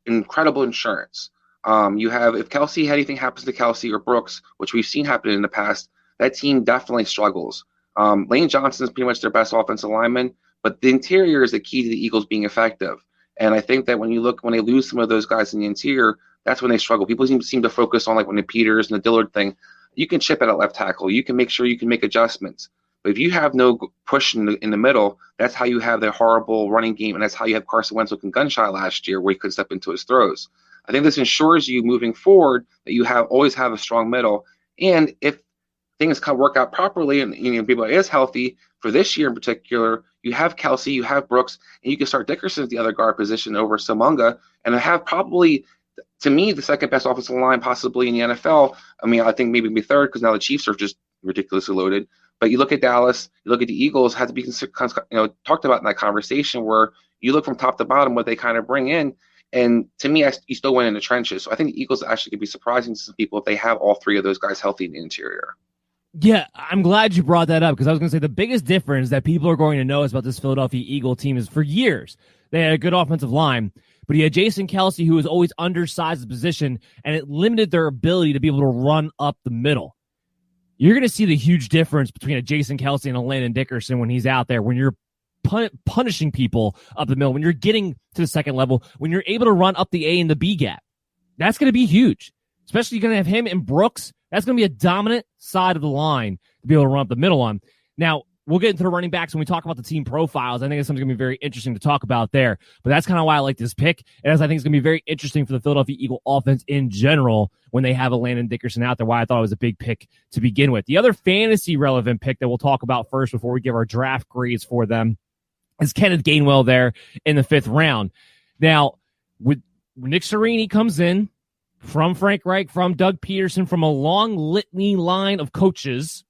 incredible insurance. You have, if Kelsey, anything happens to Kelsey or Brooks, which we've seen happen in the past, that team definitely struggles. Lane Johnson is pretty much their best offensive lineman, but the interior is the key to the Eagles being effective. And I think that when they lose some of those guys in the interior, that's when they struggle. People seem to focus on, like, when the Peters and the Dillard thing, you can chip it at left tackle. You can make sure you can make adjustments. But if you have no push in the middle, that's how you have the horrible running game, and that's how you have Carson Wentz looking gun-shy last year, where he couldn't step into his throws. I think this ensures you moving forward that you always have a strong middle. And if things can work out properly, and people is healthy for this year in particular, you have Kelsey, you have Brooks, and you can start Dickerson at the other guard position over Samunga, and have probably, to me, the second best offensive line possibly in the NFL. I mean, I think maybe be third because now the Chiefs are just ridiculously loaded. But you look at Dallas, you look at the Eagles, had to be talked about in that conversation where you look from top to bottom what they kind of bring in. And to me, you still win in the trenches. So I think the Eagles actually could be surprising to some people if they have all 3 of those guys healthy in the interior. Yeah, I'm glad you brought that up because I was going to say the biggest difference that people are going to notice about this Philadelphia Eagle team is for years they had a good offensive line, but you had Jason Kelsey, who was always undersized the position, and it limited their ability to be able to run up the middle. you're going to see the huge difference between a Jason Kelce and a Landon Dickerson when he's out there, when you're punishing people up the middle, when you're getting to the second level, when you're able to run up the A and the B gap. That's going to be huge, especially you're going to have him and Brooks. That's going to be a dominant side of the line to be able to run up the middle on. Now, we'll get into the running backs when we talk about the team profiles. I think it's something going to be very interesting to talk about there. But that's kind of why I like this pick. And as I think it's going to be very interesting for the Philadelphia Eagle offense in general when they have a Landon Dickerson out there, why I thought it was a big pick to begin with. The other fantasy relevant pick that we'll talk about first before we give our draft grades for them is Kenneth Gainwell there in the 5th round. Now, with Nick Sirianni comes in from Frank Reich, from Doug Peterson, from a long litany line of coaches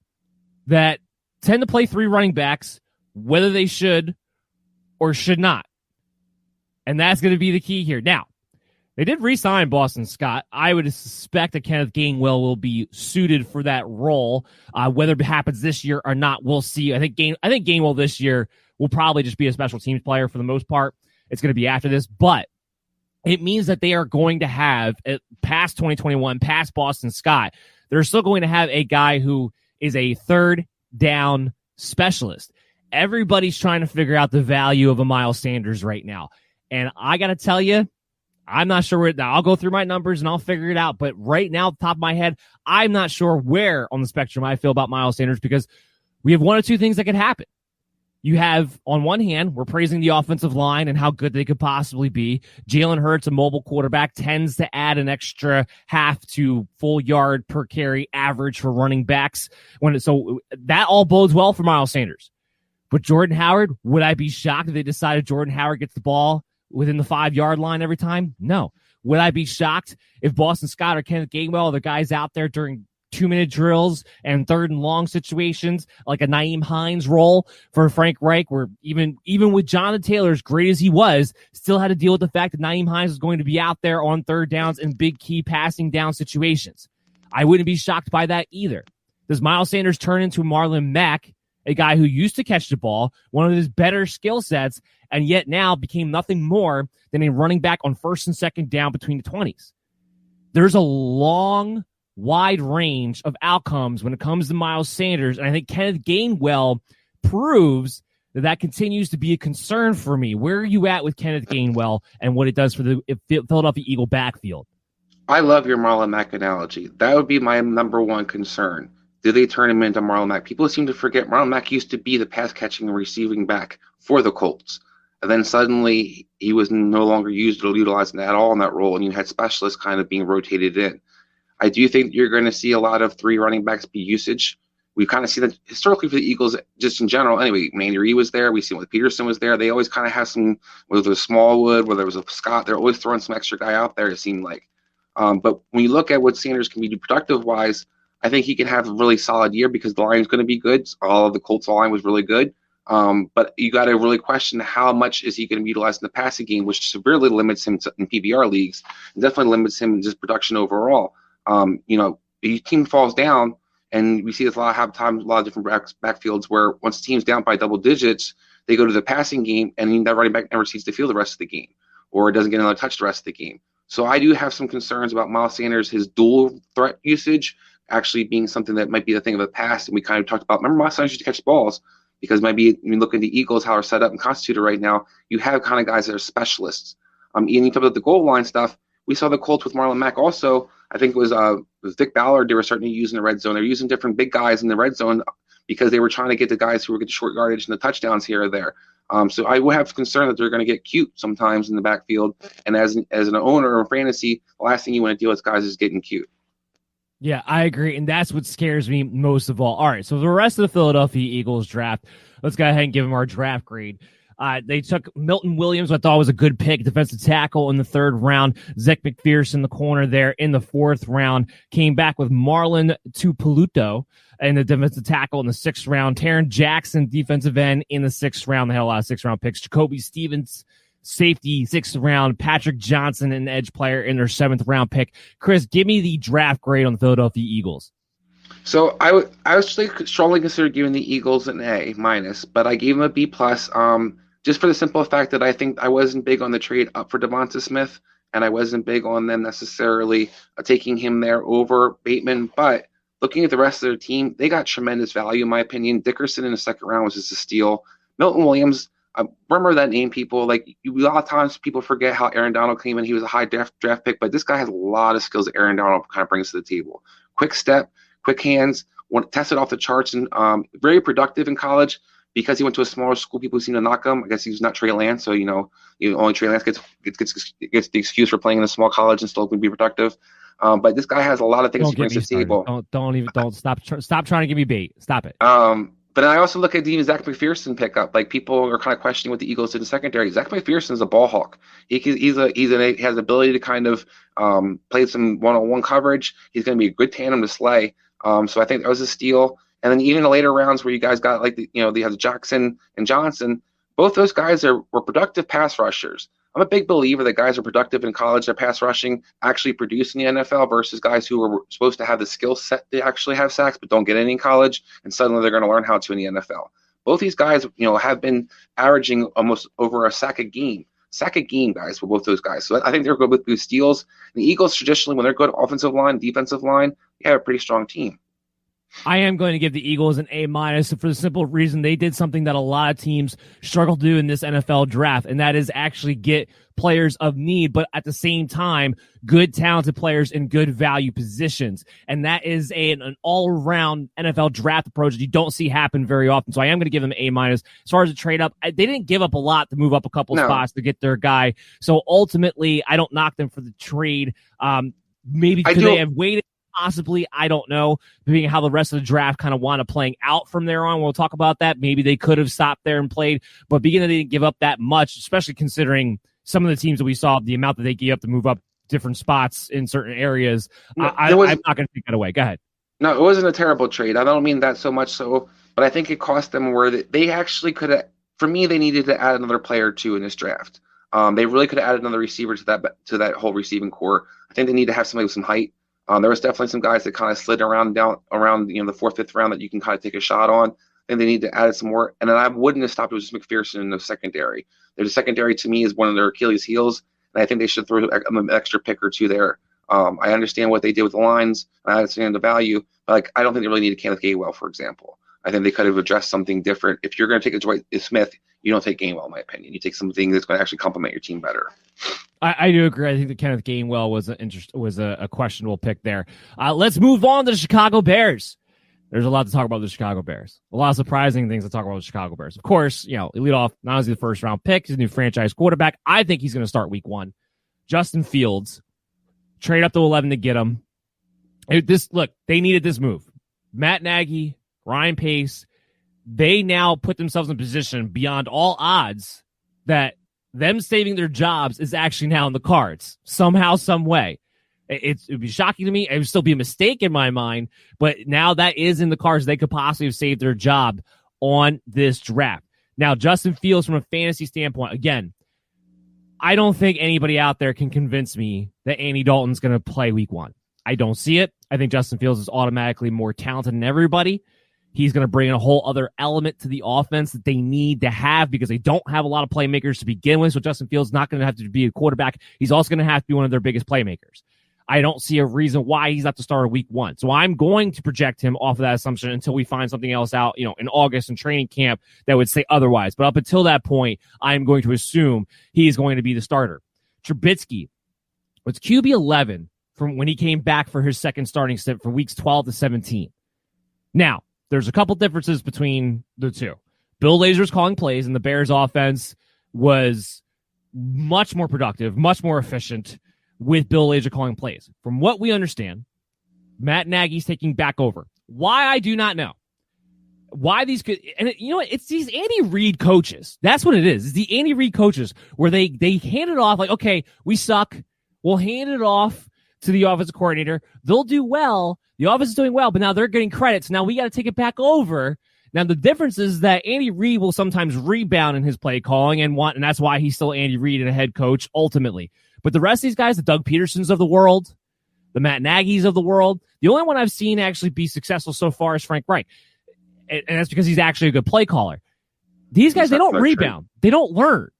that tend to play 3 running backs, whether they should or should not. And that's going to be the key here. Now, they did re-sign Boston Scott. I would suspect that Kenneth Gainwell will be suited for that role. Whether it happens this year or not, we'll see. I think Gainwell this year will probably just be a special teams player for the most part. It's going to be after this, but it means that they are going to have, past 2021, past Boston Scott, they're still going to have a guy who is a third down specialist. Everybody's trying to figure out the value of a Miles Sanders right now. And I got to tell you, I'm not sure where. I'll go through my numbers and I'll figure it out. But right now, top of my head, I'm not sure where on the spectrum I feel about Miles Sanders, because we have one or two things that could happen. You have, on one hand, we're praising the offensive line and how good they could possibly be. Jalen Hurts, a mobile quarterback, tends to add an extra half to full yard per carry average for running backs. So that all bodes well for Miles Sanders. But Jordan Howard, would I be shocked if they decided Jordan Howard gets the ball within the 5-yard line every time? No. Would I be shocked if Boston Scott or Kenneth Gainwell, the guys out there during 2-minute drills and 3rd and long situations, like a Nyheim Hines role for Frank Reich, where even with Jonathan Taylor, as great as he was, still had to deal with the fact that Nyheim Hines was going to be out there on 3rd downs and big key passing down situations? I wouldn't be shocked by that either. Does Miles Sanders turn into Marlon Mack, a guy who used to catch the ball, one of his better skill sets, and yet now became nothing more than a running back on 1st and 2nd down between the 20s? There's a long, wide range of outcomes when it comes to Miles Sanders, and I think Kenneth Gainwell proves that continues to be a concern for me. Where are you at with Kenneth Gainwell and what it does for the Philadelphia Eagle backfield? I love your Marlon Mack analogy. That would be my number one concern. Do they turn him into Marlon Mack? People seem to forget Marlon Mack used to be the pass-catching and receiving back for the Colts. And then suddenly he was no longer used or utilized at all in that role, and you had specialists kind of being rotated in. I do think you're going to see a lot of 3 running backs be usage. We've kind of seen that historically for the Eagles, just in general. Anyway, Manny Reed was there. We see when Peterson was there. They always kind of have some, whether it was Smallwood, whether it was a Scott, they're always throwing some extra guy out there, it seemed like. But when you look at what Sanders can be productive-wise, I think he can have a really solid year because the line is going to be good. All of the Colts line was really good. But you got to really question how much is he going to be utilized in the passing game, which severely limits him in PPR leagues and definitely limits him in just production overall. The team falls down, and we see this a lot of different backfields where once the team's down by double digits, they go to the passing game, and that running back never sees the field the rest of the game, or doesn't get another touch the rest of the game. So I do have some concerns about Miles Sanders, his dual threat usage actually being something that might be the thing of the past. And we kind of talked about, remember Miles Sanders used to catch balls, because maybe when you look at the Eagles, how they're set up and constituted right now, you have kind of guys that are specialists. And you talk about the goal line stuff. We saw the Colts with Marlon Mack also. I think it was Vic Ballard they were starting to use in the red zone. They're using different big guys in the red zone because they were trying to get the guys who were getting short yardage and the touchdowns here or there. So I would have concern that they're going to get cute sometimes in the backfield. And as an owner of fantasy, the last thing you want to deal with guys is getting cute. Yeah, I agree, and that's what scares me most of all. All right, so the rest of the Philadelphia Eagles draft, let's go ahead and give them our draft grade. They took Milton Williams, I thought was a good pick, defensive tackle in the 3rd round. Zack Mcpherson, the corner there in the 4th round. Came back with Marlon Tuipulotu and the defensive tackle in the 6th round. Taron Jackson, defensive end in the 6th round. They had a lot of 6th-round picks. Jacoby Stevens, safety, 6th round. Patrick Johnson, an edge player in their 7th round pick. Chris, give me the draft grade on the Philadelphia Eagles. So I was strongly considered giving the Eagles an A-, but I gave them a B+, just for the simple fact that I think I wasn't big on the trade up for Devonta Smith, and I wasn't big on them necessarily taking him there over Bateman. But looking at the rest of their team, they got tremendous value, in my opinion. Dickerson in the second round was just a steal. Milton Williams, remember that name, people. Like, a lot of times people forget how Aaron Donald came in. He was a high draft pick, but this guy has a lot of skills that Aaron Donald kind of brings to the table. Quick step, quick hands, tested off the charts, and very productive in college. Because he went to a smaller school, people seem to knock him. I guess he's not Trey Lance, so only Trey Lance gets the excuse for playing in a small college and still can be productive. But this guy has a lot of things he brings to the table. Don't stop trying to give me bait. Stop it. But I also look at the Zack Mcpherson pickup. Like, people are kind of questioning what the Eagles did in the secondary. Zack Mcpherson is a ball hawk. He has the ability to kind of play some one-on-one coverage. He's going to be a good tandem to Slay. So I think that was a steal. And then even the later rounds where you guys got they had Jackson and Johnson, both those guys were productive pass rushers. I'm a big believer that guys are productive in college, their pass rushing actually produce in the NFL versus guys who are supposed to have the skill set to actually have sacks but don't get any in college, and suddenly they're going to learn how to in the NFL. Both these guys, have been averaging almost over a sack a game. Guys, for both those guys. So I think they're good with steals. And the Eagles, traditionally, when they're good offensive line, defensive line, they have a pretty strong team. I am going to give the Eagles an A- for the simple reason they did something that a lot of teams struggle to do in this NFL draft, and that is actually get players of need, but at the same time, good, talented players in good value positions. And that is an all-around NFL draft approach that you don't see happen very often. So I am going to give them an A-. As far as a trade up, they didn't give up a lot to move up a couple spots to get their guy. So ultimately, I don't knock them for the trade. Maybe could they have waited? Possibly, I don't know, being how the rest of the draft kind of wound up playing out from there on. We'll talk about that. Maybe they could have stopped there and played, but being that they didn't give up that much, especially considering some of the teams that we saw, the amount that they gave up to move up different spots in certain areas, I'm not going to take that away. Go ahead. No, it wasn't a terrible trade. I don't mean that so much so, but I think it cost them where they actually could have, for me, they needed to add another player or two in this draft. They really could have added another receiver to that whole receiving core. I think they need to have somebody with some height. There was definitely some guys that kind of slid around the fourth, fifth round that you can kind of take a shot on. And they need to add some more. And then I wouldn't have stopped. It was just Mcpherson in the secondary. Their secondary to me is one of their Achilles heels, and I think they should throw an extra pick or two there. I understand what they did with the lines. I understand the value. But I don't think they really needed Kenneth Gainwell, for example. I think they could have addressed something different. If you're going to take a Dwight Smith, you don't take Gainwell, in my opinion. You take something that's going to actually complement your team better. I do agree. I think that Kenneth Gainwell was a questionable pick there. Let's move on to the Chicago Bears. There's a lot to talk about with the Chicago Bears. A lot of surprising things to talk about with the Chicago Bears. Of course, they lead off not only the first round pick, he's a new franchise quarterback. I think he's going to start week 1. Justin Fields, trade up to 11 to get him. They needed this move. Matt Nagy, Ryan Pace, they now put themselves in a position beyond all odds that them saving their jobs is actually now in the cards somehow, some way. It would be shocking to me. It would still be a mistake in my mind, but now that is in the cards. They could possibly have saved their job on this draft. Now, Justin Fields, from a fantasy standpoint, again, I don't think anybody out there can convince me that Andy Dalton's going to play week 1. I don't see it. I think Justin Fields is automatically more talented than everybody. He's going to bring in a whole other element to the offense that they need to have because they don't have a lot of playmakers to begin with. So Justin Fields is not going to have to be a quarterback. He's also going to have to be one of their biggest playmakers. I don't see a reason why he's not the starter week 1. So I'm going to project him off of that assumption until we find something else out, in August in training camp that would say otherwise. But up until that point, I'm going to assume he is going to be the starter. Trubisky was QB 11 from when he came back for his second starting stint from weeks 12 to 17. Now, there's a couple differences between the two. Bill Lazor's calling plays, and the Bears offense was much more productive, much more efficient with Bill Lazor calling plays. From what we understand, Matt Nagy's taking back over. Why, I do not know. Why these could, and it's these Andy Reid coaches. That's what it is. It's the Andy Reid coaches where they hand it off like, okay, we suck. We'll hand it off to the offensive coordinator. They'll do well. The offense is doing well, but now they're getting credits. Now we got to take it back over. Now the difference is that Andy Reid will sometimes rebound in his play calling and that's why he's still Andy Reid and a head coach ultimately. But the rest of these guys, the Doug Petersons of the world, the Matt Nagy's of the world, the only one I've seen actually be successful so far is Frank Reich. And that's because he's actually a good play caller. These guys, they don't rebound. They don't learn.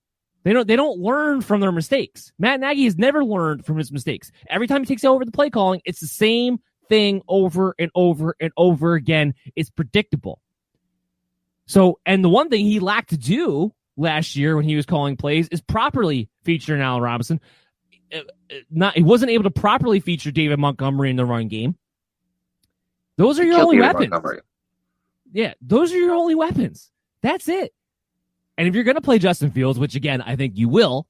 They don't learn from their mistakes. Matt Nagy has never learned from his mistakes. Every time he takes over the play calling, it's the same thing over and over and over again. It's predictable. So, and the one thing he lacked to do last year when he was calling plays is properly feature Allen Robinson. He wasn't able to properly feature David Montgomery in the run game. Those are your only weapons. Yeah, those are your only weapons. That's it. And if you're going to play Justin Fields, which again, I think you will,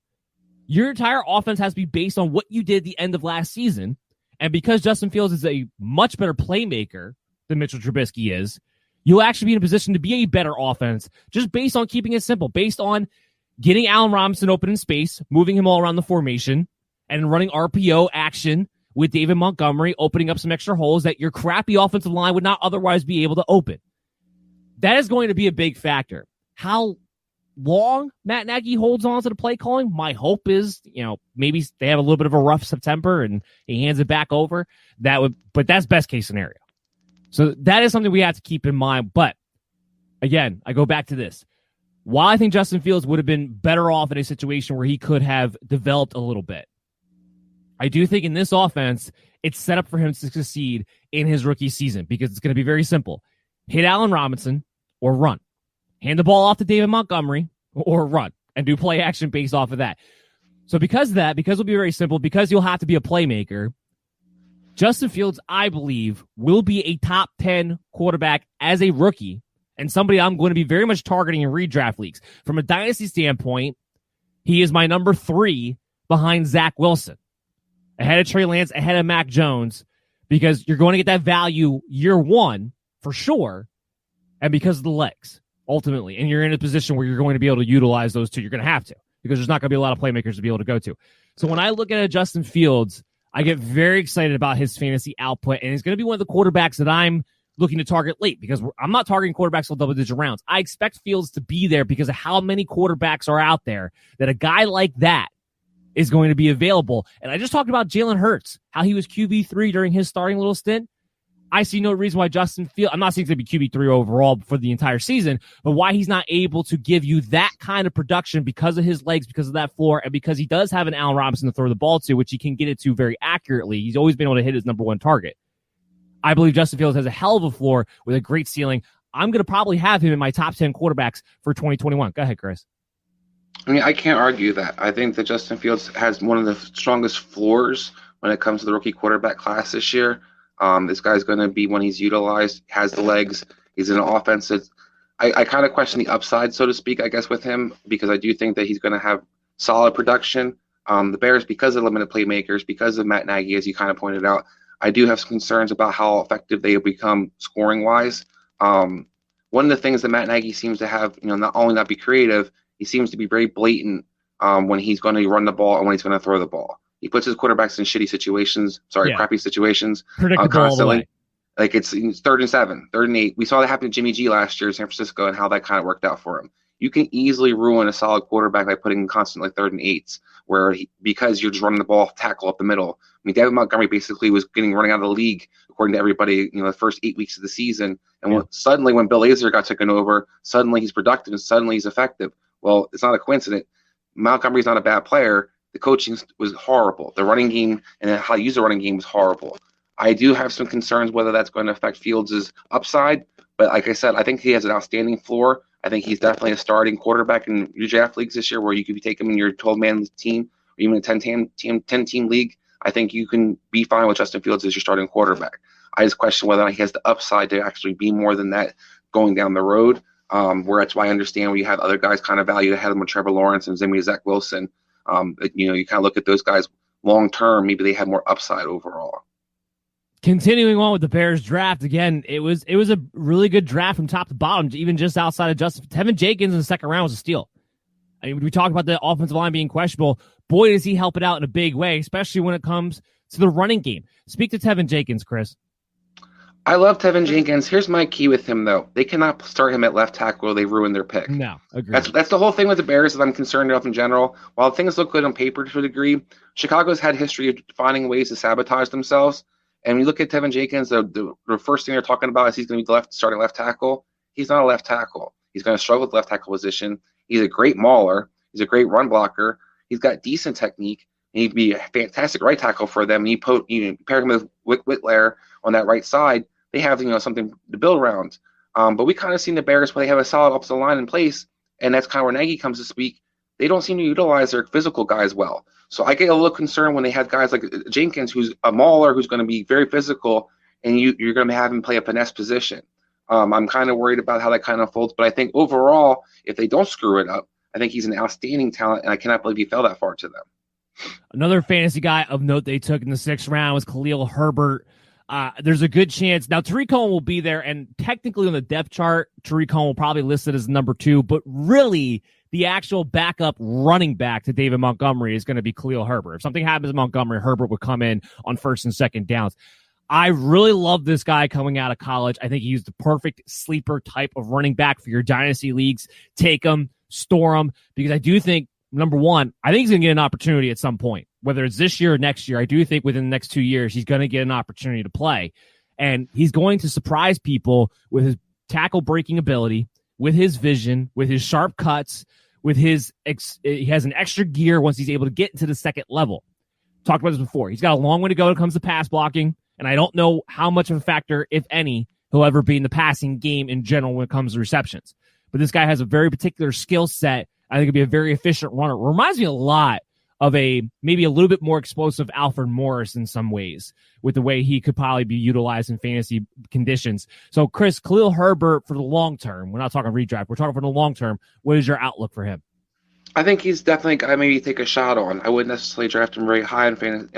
your entire offense has to be based on what you did at the end of last season. And because Justin Fields is a much better playmaker than Mitchell Trubisky is, you'll actually be in a position to be a better offense just based on keeping it simple, based on getting Allen Robinson open in space, moving him all around the formation, and running RPO action with David Montgomery, opening up some extra holes that your crappy offensive line would not otherwise be able to open. That is going to be a big factor. How long Matt Nagy holds on to the play calling, my hope is, maybe they have a little bit of a rough September and he hands it back over. But that's best case scenario. So that is something we have to keep in mind. But again, I go back to this. While I think Justin Fields would have been better off in a situation where he could have developed a little bit, I do think in this offense, it's set up for him to succeed in his rookie season because it's going to be very simple. Hit Allen Robinson or run. Hand the ball off to David Montgomery or run and do play action based off of that. So because of that, because it'll be very simple, because you'll have to be a playmaker, Justin Fields, I believe, will be a top 10 quarterback as a rookie and somebody I'm going to be very much targeting in redraft leagues. From a dynasty standpoint, he is my number 3 behind Zach Wilson, ahead of Trey Lance, ahead of Mac Jones, because you're going to get that value year one for sure, and because of the legs, ultimately. And you're in a position where you're going to be able to utilize those two. You're going to have to, because there's not going to be a lot of playmakers to be able to go to. So when I look at Justin Fields, I get very excited about his fantasy output, and he's going to be one of the quarterbacks that I'm looking to target late, because I'm not targeting quarterbacks with double-digit rounds. I expect Fields to be there because of how many quarterbacks are out there that a guy like that is going to be available. And I just talked about Jalen Hurts, how he was QB3 during his starting little stint. I see no reason why Justin Fields, I'm not saying he's going to be QB3 overall for the entire season, but why he's not able to give you that kind of production because of his legs, because of that floor, and because he does have an Allen Robinson to throw the ball to, which he can get it to very accurately. He's always been able to hit his number one target. I believe Justin Fields has a hell of a floor with a great ceiling. I'm going to probably have him in my top 10 quarterbacks for 2021. Go ahead, Chris. I mean, I can't argue that. I think that Justin Fields has one of the strongest floors when it comes to the rookie quarterback class this year. This guy's going to be, when he's utilized, has the legs. He's in an offense that I kind of question the upside, so to speak, I guess, with him, because I do think that he's going to have solid production. The Bears, because of limited playmakers, because of Matt Nagy, as you kind of pointed out, I do have some concerns about how effective they have become scoring-wise. One of the things that Matt Nagy seems to have, not only not be creative, he seems to be very blatant when he's going to run the ball and when he's going to throw the ball. He puts his quarterbacks in shitty situations, crappy situations, constantly. Like it's 3rd and 7, 3rd and 8. We saw that happen to Jimmy G last year in San Francisco and how that kind of worked out for him. You can easily ruin a solid quarterback by putting constantly 3rd and 8s, because you're just running the ball tackle up the middle. I mean, David Montgomery basically was running out of the league, according to everybody, the first 8 weeks of the season. And suddenly when Bill Lazor got taken over, suddenly he's productive and suddenly he's effective. Well, it's not a coincidence. Montgomery's not a bad player. The coaching was horrible. The running game and how to use the running game was horrible. I do have some concerns whether that's going to affect Fields' upside. But like I said, I think he has an outstanding floor. I think he's definitely a starting quarterback in your draft leagues this year, where you could take him in your 12-man team or even a 10-team league. I think you can be fine with Justin Fields as your starting quarterback. I just question whether he has the upside to actually be more than that going down the road. Where that's why I understand where you have other guys kind of valued ahead of him, Trevor Lawrence and Zach Wilson. You kind of look at those guys long term, maybe they have more upside overall. Continuing on with the Bears draft, again, it was a really good draft from top to bottom, even just outside of Justin. Tevin Jenkins in the second round was a steal. I mean, we talked about the offensive line being questionable. Boy, does he help it out in a big way, especially when it comes to the running game. Speak to Tevin Jenkins, Chris. I love Tevin Jenkins. Here's my key with him, though. They cannot start him at left tackle or they ruin their pick. No, agree. That's the whole thing with the Bears that I'm concerned of in general. While things look good on paper to a degree, Chicago's had history of finding ways to sabotage themselves. And when you look at Tevin Jenkins, the first thing they're talking about is he's going to be the starting left tackle. He's not a left tackle. He's going to struggle with left tackle position. He's a great mauler. He's a great run blocker. He's got decent technique. And he'd be a fantastic right tackle for them. You pair him with Whitlair on that right side, they have something to build around. But we kind of seen the Bears where they have a solid offensive line in place, and that's kind of where Nagy comes to speak. They don't seem to utilize their physical guys well. So I get a little concerned when they have guys like Jenkins, who's a mauler, who's going to be very physical, and you're going to have him play a finesse position. I'm kind of worried about how that kind of folds, but I think overall, if they don't screw it up, I think he's an outstanding talent, and I cannot believe he fell that far to them. Another fantasy guy of note they took in the 6th round was Khalil Herbert. There's a good chance. Now, Tariq Cohen will be there, and technically on the depth chart, Tariq Cohen will probably listed as number 2, but really the actual backup running back to David Montgomery is going to be Cleal Herbert. If something happens to Montgomery, Herbert would come in on 1st and 2nd downs. I really love this guy coming out of college. I think he's the perfect sleeper type of running back for your dynasty leagues. Take him, store him, because I do think, number one, I think he's going to get an opportunity at some point, whether it's this year or next year. I do think within the next 2 years, he's going to get an opportunity to play. And he's going to surprise people with his tackle breaking ability, with his vision, with his sharp cuts, with his, he has an extra gear once he's able to get into the second level. Talked about this before. He's got a long way to go when it comes to pass blocking. And I don't know how much of a factor, if any, he'll ever be in the passing game in general when it comes to receptions. But this guy has a very particular skill set. I think he'll be a very efficient runner. Reminds me a lot of maybe a little bit more explosive Alfred Morris in some ways with the way he could probably be utilized in fantasy conditions. So, Chris, Cleal Herbert for the long term. We're not talking redraft. We're talking for the long term. What is your outlook for him? I think he's definitely a guy maybe take a shot on. I wouldn't necessarily draft him very high in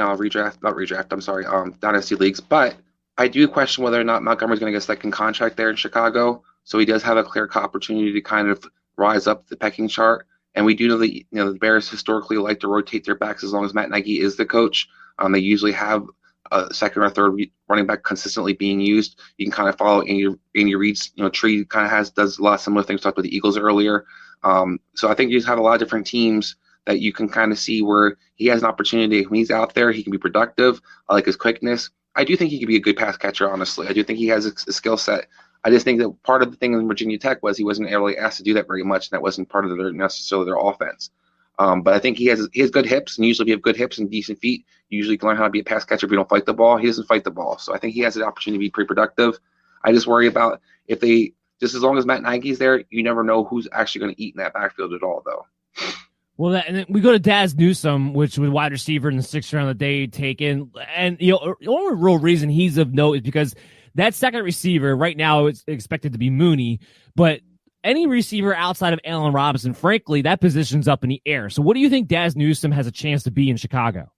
dynasty leagues, but I do question whether or not Montgomery's going to get a second contract there in Chicago. So he does have a clear opportunity to kind of rise up the pecking chart. And we do know that the Bears historically like to rotate their backs as long as Matt Nagy is the coach. They usually have a second or third running back consistently being used. You can kind of follow Andy Reid's tree kind of does a lot of similar things. Talked about the Eagles earlier. So I think you just have a lot of different teams that you can kind of see where he has an opportunity. When he's out there, he can be productive. I like his quickness. I do think he could be a good pass catcher, honestly. I do think he has a skill set. I just think that part of the thing in Virginia Tech was he wasn't really asked to do that very much, and that wasn't part of necessarily their offense. But I think he has good hips, and usually if you have good hips and decent feet, you usually can learn how to be a pass catcher if you don't fight the ball. He doesn't fight the ball. So I think he has an opportunity to be pretty productive. I just worry about if they – just as long as Matt Nagy's there, you never know who's actually going to eat in that backfield at all, though. Well, and then we go to Daz Newsom, which was wide receiver in the 6th round that they taken. And the only real reason he's of note is because that second receiver right now is expected to be Mooney, but any receiver outside of Allen Robinson, frankly, that position's up in the air. So what do you think Daz Newsom has a chance to be in Chicago?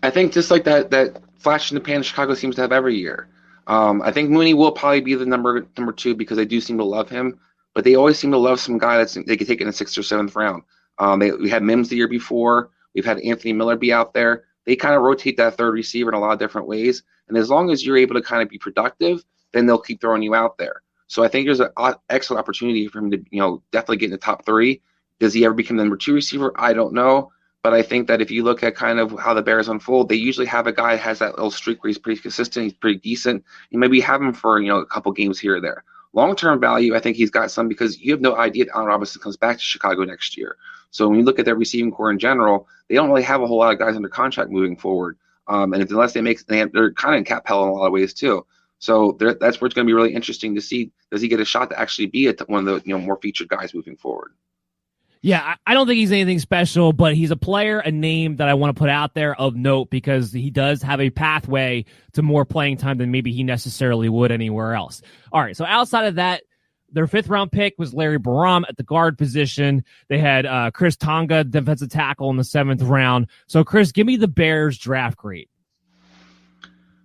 I think just like that flash in the pan Chicago seems to have every year. I think Mooney will probably be the number 2 because they do seem to love him, but they always seem to love some guy they could take in the 6th or 7th round. We had Mims the year before. We've had Anthony Miller be out there. They kind of rotate that third receiver in a lot of different ways. And as long as you're able to kind of be productive, then they'll keep throwing you out there. So I think there's an excellent opportunity for him to, definitely get in the top 3. Does he ever become the number 2 receiver? I don't know. But I think that if you look at kind of how the Bears unfold, they usually have a guy that has that little streak where he's pretty consistent, he's pretty decent. You maybe have him for, a couple games here or there. Long-term value, I think he's got some because you have no idea if Allen Robinson comes back to Chicago next year. So when you look at their receiving core in general, they don't really have a whole lot of guys under contract moving forward. And unless they're kind of in cap hell in a lot of ways too. So that's where it's going to be really interesting to see, does he get a shot to actually be one of the more featured guys moving forward? Yeah, I don't think he's anything special, but he's a player, a name that I want to put out there of note because he does have a pathway to more playing time than maybe he necessarily would anywhere else. All right, so outside of that, their 5th round pick was Larry Borom at the guard position. They had Chris Tonga, defensive tackle, in the 7th round. So, Chris, give me the Bears draft grade.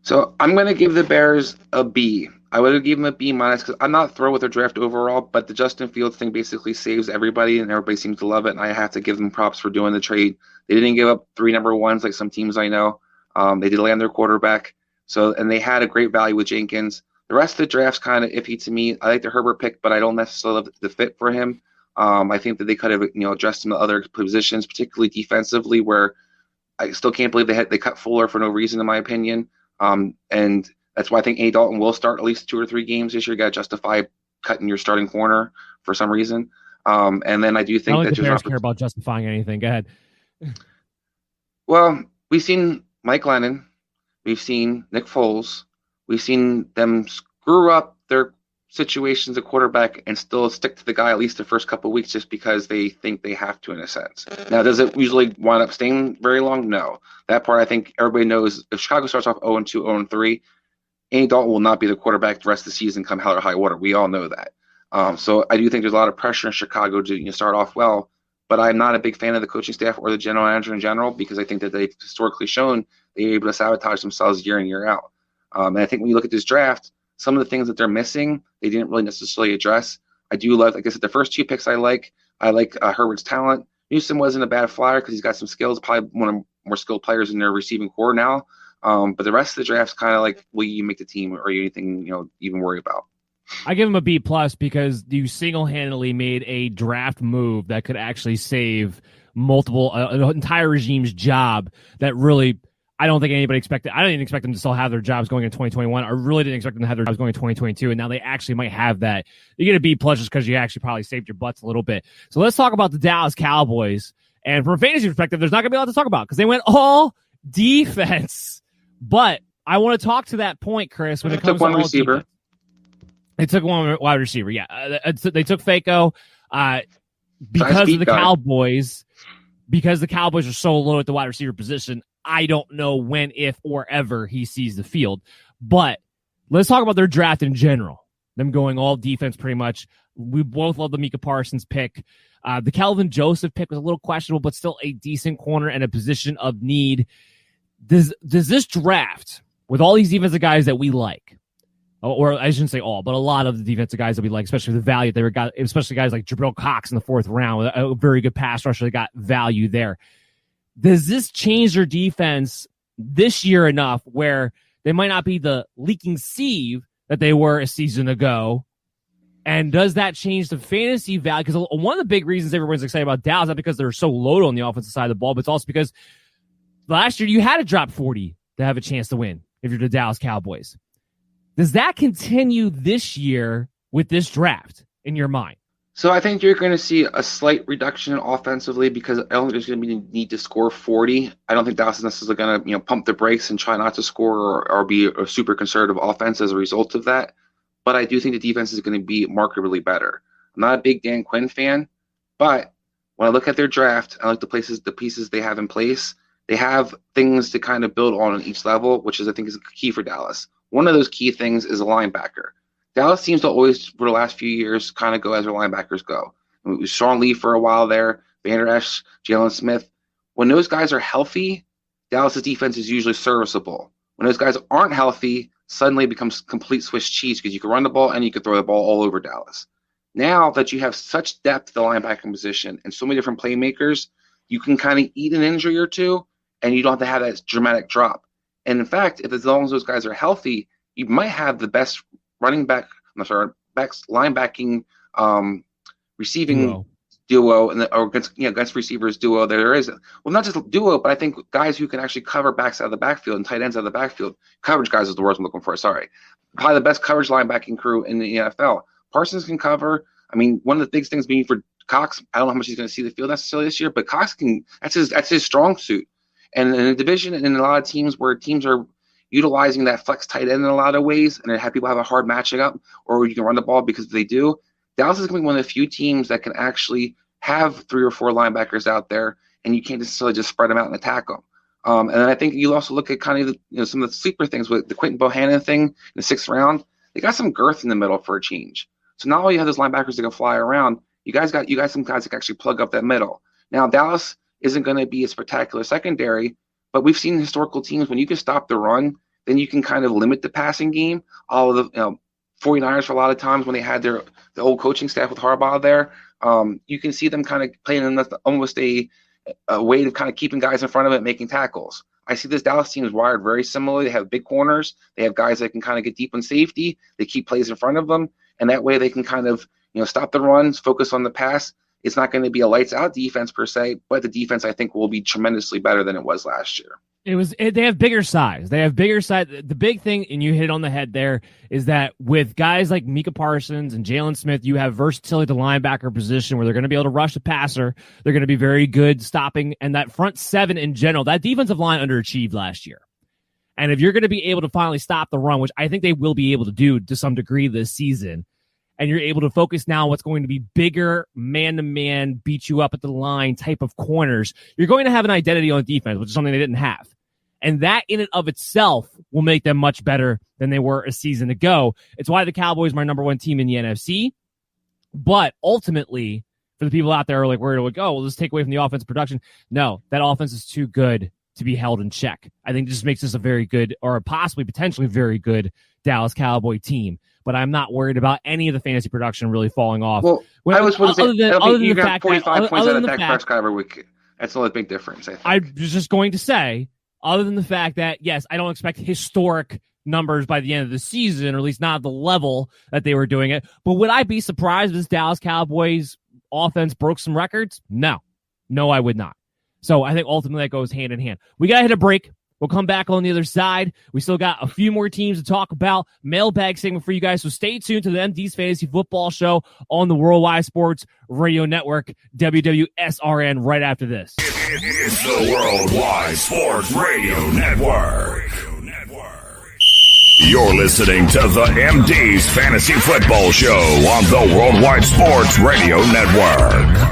So I'm going to give the Bears a B. I would have given them a B- because I'm not thrilled with their draft overall, but the Justin Fields thing basically saves everybody, and everybody seems to love it, and I have to give them props for doing the trade. They didn't give up 3 number 1s like some teams I know. They did land their quarterback, and they had a great value with Jenkins. The rest of the draft's kind of iffy to me. I like the Herbert pick, but I don't necessarily love the fit for him. I think that they could have addressed him to other positions, particularly defensively, where I still can't believe they cut Fuller for no reason, in my opinion. And that's why I think A. Dalton will start at least 2 or 3 games this year. You got to justify cutting your starting corner for some reason. And then I do think that the Bears care about justifying anything. Go ahead. Well, we've seen Mike Lennon, We've seen Nick Foles. We've seen them screw up their situations at quarterback and still stick to the guy at least the first couple of weeks just because they think they have to in a sense. Now, does it usually wind up staying very long? No. That part I think everybody knows. If Chicago starts off 0-2, 0-3, Andy Dalton will not be the quarterback the rest of the season come hell or high water. We all know that. So I do think there's a lot of pressure in Chicago to start off well, but I'm not a big fan of the coaching staff or the general manager in general because I think that they've historically shown they're able to sabotage themselves year in, year out. And I think when you look at this draft, some of the things that they're missing, they didn't really necessarily address. I do love, like I said, the first 2 picks I like Herbert's talent. Newsom wasn't a bad flyer because he's got some skills, probably one of the more skilled players in their receiving core now. But the rest of the draft's kind of like, will you make the team or are you anything, even worry about? I give him a B+ because you single-handedly made a draft move that could actually save an entire regime's job that really I don't think anybody expected. I didn't expect them to still have their jobs going in 2021. I really didn't expect them to have their jobs going in 2022, and now they actually might have that. You get a B+ just because you actually probably saved your butts a little bit. So let's talk about the Dallas Cowboys. And from a fantasy perspective, there's not going to be a lot to talk about because they went all defense. But I want to talk to that point, Chris, when it comes to all receiver. Defense. They took one wide receiver, yeah. They took Faco because of the Cowboys. Because the Cowboys are so low at the wide receiver position, I don't know when, if, or ever he sees the field. But let's talk about their draft in general. Them going all defense pretty much. We both love the Micah Parsons pick. The Kelvin Joseph pick was a little questionable, but still a decent corner and a position of need. Does this draft, with all these defensive guys that we like, or I shouldn't say all, but a lot of the defensive guys that we like, especially the value they got, especially guys like Jabril Cox in the 4th round, a very good pass rusher, they got value there. Does this change their defense this year enough where they might not be the leaking sieve that they were a season ago? And does that change the fantasy value? Because one of the big reasons everyone's excited about Dallas is not because they're so loaded on the offensive side of the ball, but it's also because last year you had to drop 40 to have a chance to win if you're the Dallas Cowboys. Does that continue this year with this draft in your mind? So I think you're going to see a slight reduction offensively because I don't think there's going to be a need to score 40. I don't think Dallas is necessarily going to pump the brakes and try not to score or be a super conservative offense as a result of that. But I do think the defense is going to be markedly better. I'm not a big Dan Quinn fan, but when I look at their draft, I like the pieces they have in place. They have things to kind of build on each level, which I think is key for Dallas. One of those key things is a linebacker. Dallas seems to always, for the last few years, kind of go as their linebackers go. It was Sean Lee for a while there, Van Der Esch, Jalen Smith. When those guys are healthy, Dallas's defense is usually serviceable. When those guys aren't healthy, suddenly it becomes complete Swiss cheese because you can run the ball and you can throw the ball all over Dallas. Now that you have such depth at the linebacking position and so many different playmakers, you can kind of eat an injury or two, and you don't have to have that dramatic drop. And in fact, if as long as those guys are healthy, you might have the best linebacking, receiving duo or against receivers duo there is. Well, not just duo, but I think guys who can actually cover backs out of the backfield and tight ends out of the backfield. Coverage guys is the word I'm looking for. Sorry, probably the best coverage linebacking crew in the NFL. Parsons can cover. I mean, one of the big things being for Cox, I don't know how much he's going to see the field necessarily this year, but Cox can. That's his strong suit. And in a division and in a lot of teams where teams are utilizing that flex tight end in a lot of ways, and have people have a hard matching up, or you can run the ball because they do. Dallas is going to be one of the few teams that can actually have 3 or 4 linebackers out there, and you can't necessarily just spread them out and attack them. And then I think you also look at kind of some of the sleeper things with the Quentin Bohannon thing in the 6th round. They got some girth in the middle for a change. So not only you have those linebackers that can fly around, you guys got some guys that can actually plug up that middle. Now Dallas isn't going to be a spectacular secondary, but we've seen historical teams when you can stop the run, then you can kind of limit the passing game. All of the 49ers for a lot of times when they had the old coaching staff with Harbaugh there, you can see them kind of playing in almost a way of kind of keeping guys in front of it, making tackles. I see this Dallas team is wired very similarly. They have big corners. They have guys that can kind of get deep in safety. They keep plays in front of them, and that way they can kind of stop the runs, focus on the pass. It's not going to be a lights-out defense per se, but the defense I think will be tremendously better than it was last year. They have bigger size. They have bigger size. The big thing, and you hit on the head there, is that with guys like Micah Parsons and Jalen Smith, you have versatility at the linebacker position where they're going to be able to rush the passer. They're going to be very good stopping. And that front 7 in general, that defensive line underachieved last year. And if you're going to be able to finally stop the run, which I think they will be able to do to some degree this season, and you're able to focus now on what's going to be bigger, man-to-man, beat you up at the line type of corners, you're going to have an identity on defense, which is something they didn't have. And that in and of itself will make them much better than they were a season ago. It's why the Cowboys are my number one team in the NFC. But ultimately, for the people out there who are like, where do we go? We'll just take away from the offense production. No, that offense is too good to be held in check. I think this makes this a very good, or possibly potentially very good Dallas Cowboy team. But I'm not worried about any of the fantasy production really falling off. Well, I was going to say, other than the fact 45 points out of Dak Prescott every week. That's the only big difference, I think. I was just going to say, other than the fact that, yes, I don't expect historic numbers by the end of the season, or at least not at the level that they were doing it. But would I be surprised if this Dallas Cowboys offense broke some records? No, I would not. So I think ultimately that goes hand in hand. We got to hit a break. We'll come back on the other side. We still got a few more teams to talk about. Mailbag segment for you guys. So stay tuned to the MD's Fantasy Football Show on the Worldwide Sports Radio Network, WWSRN, right after this. It's the Worldwide Sports Radio Network. You're listening to the MD's Fantasy Football Show on the Worldwide Sports Radio Network.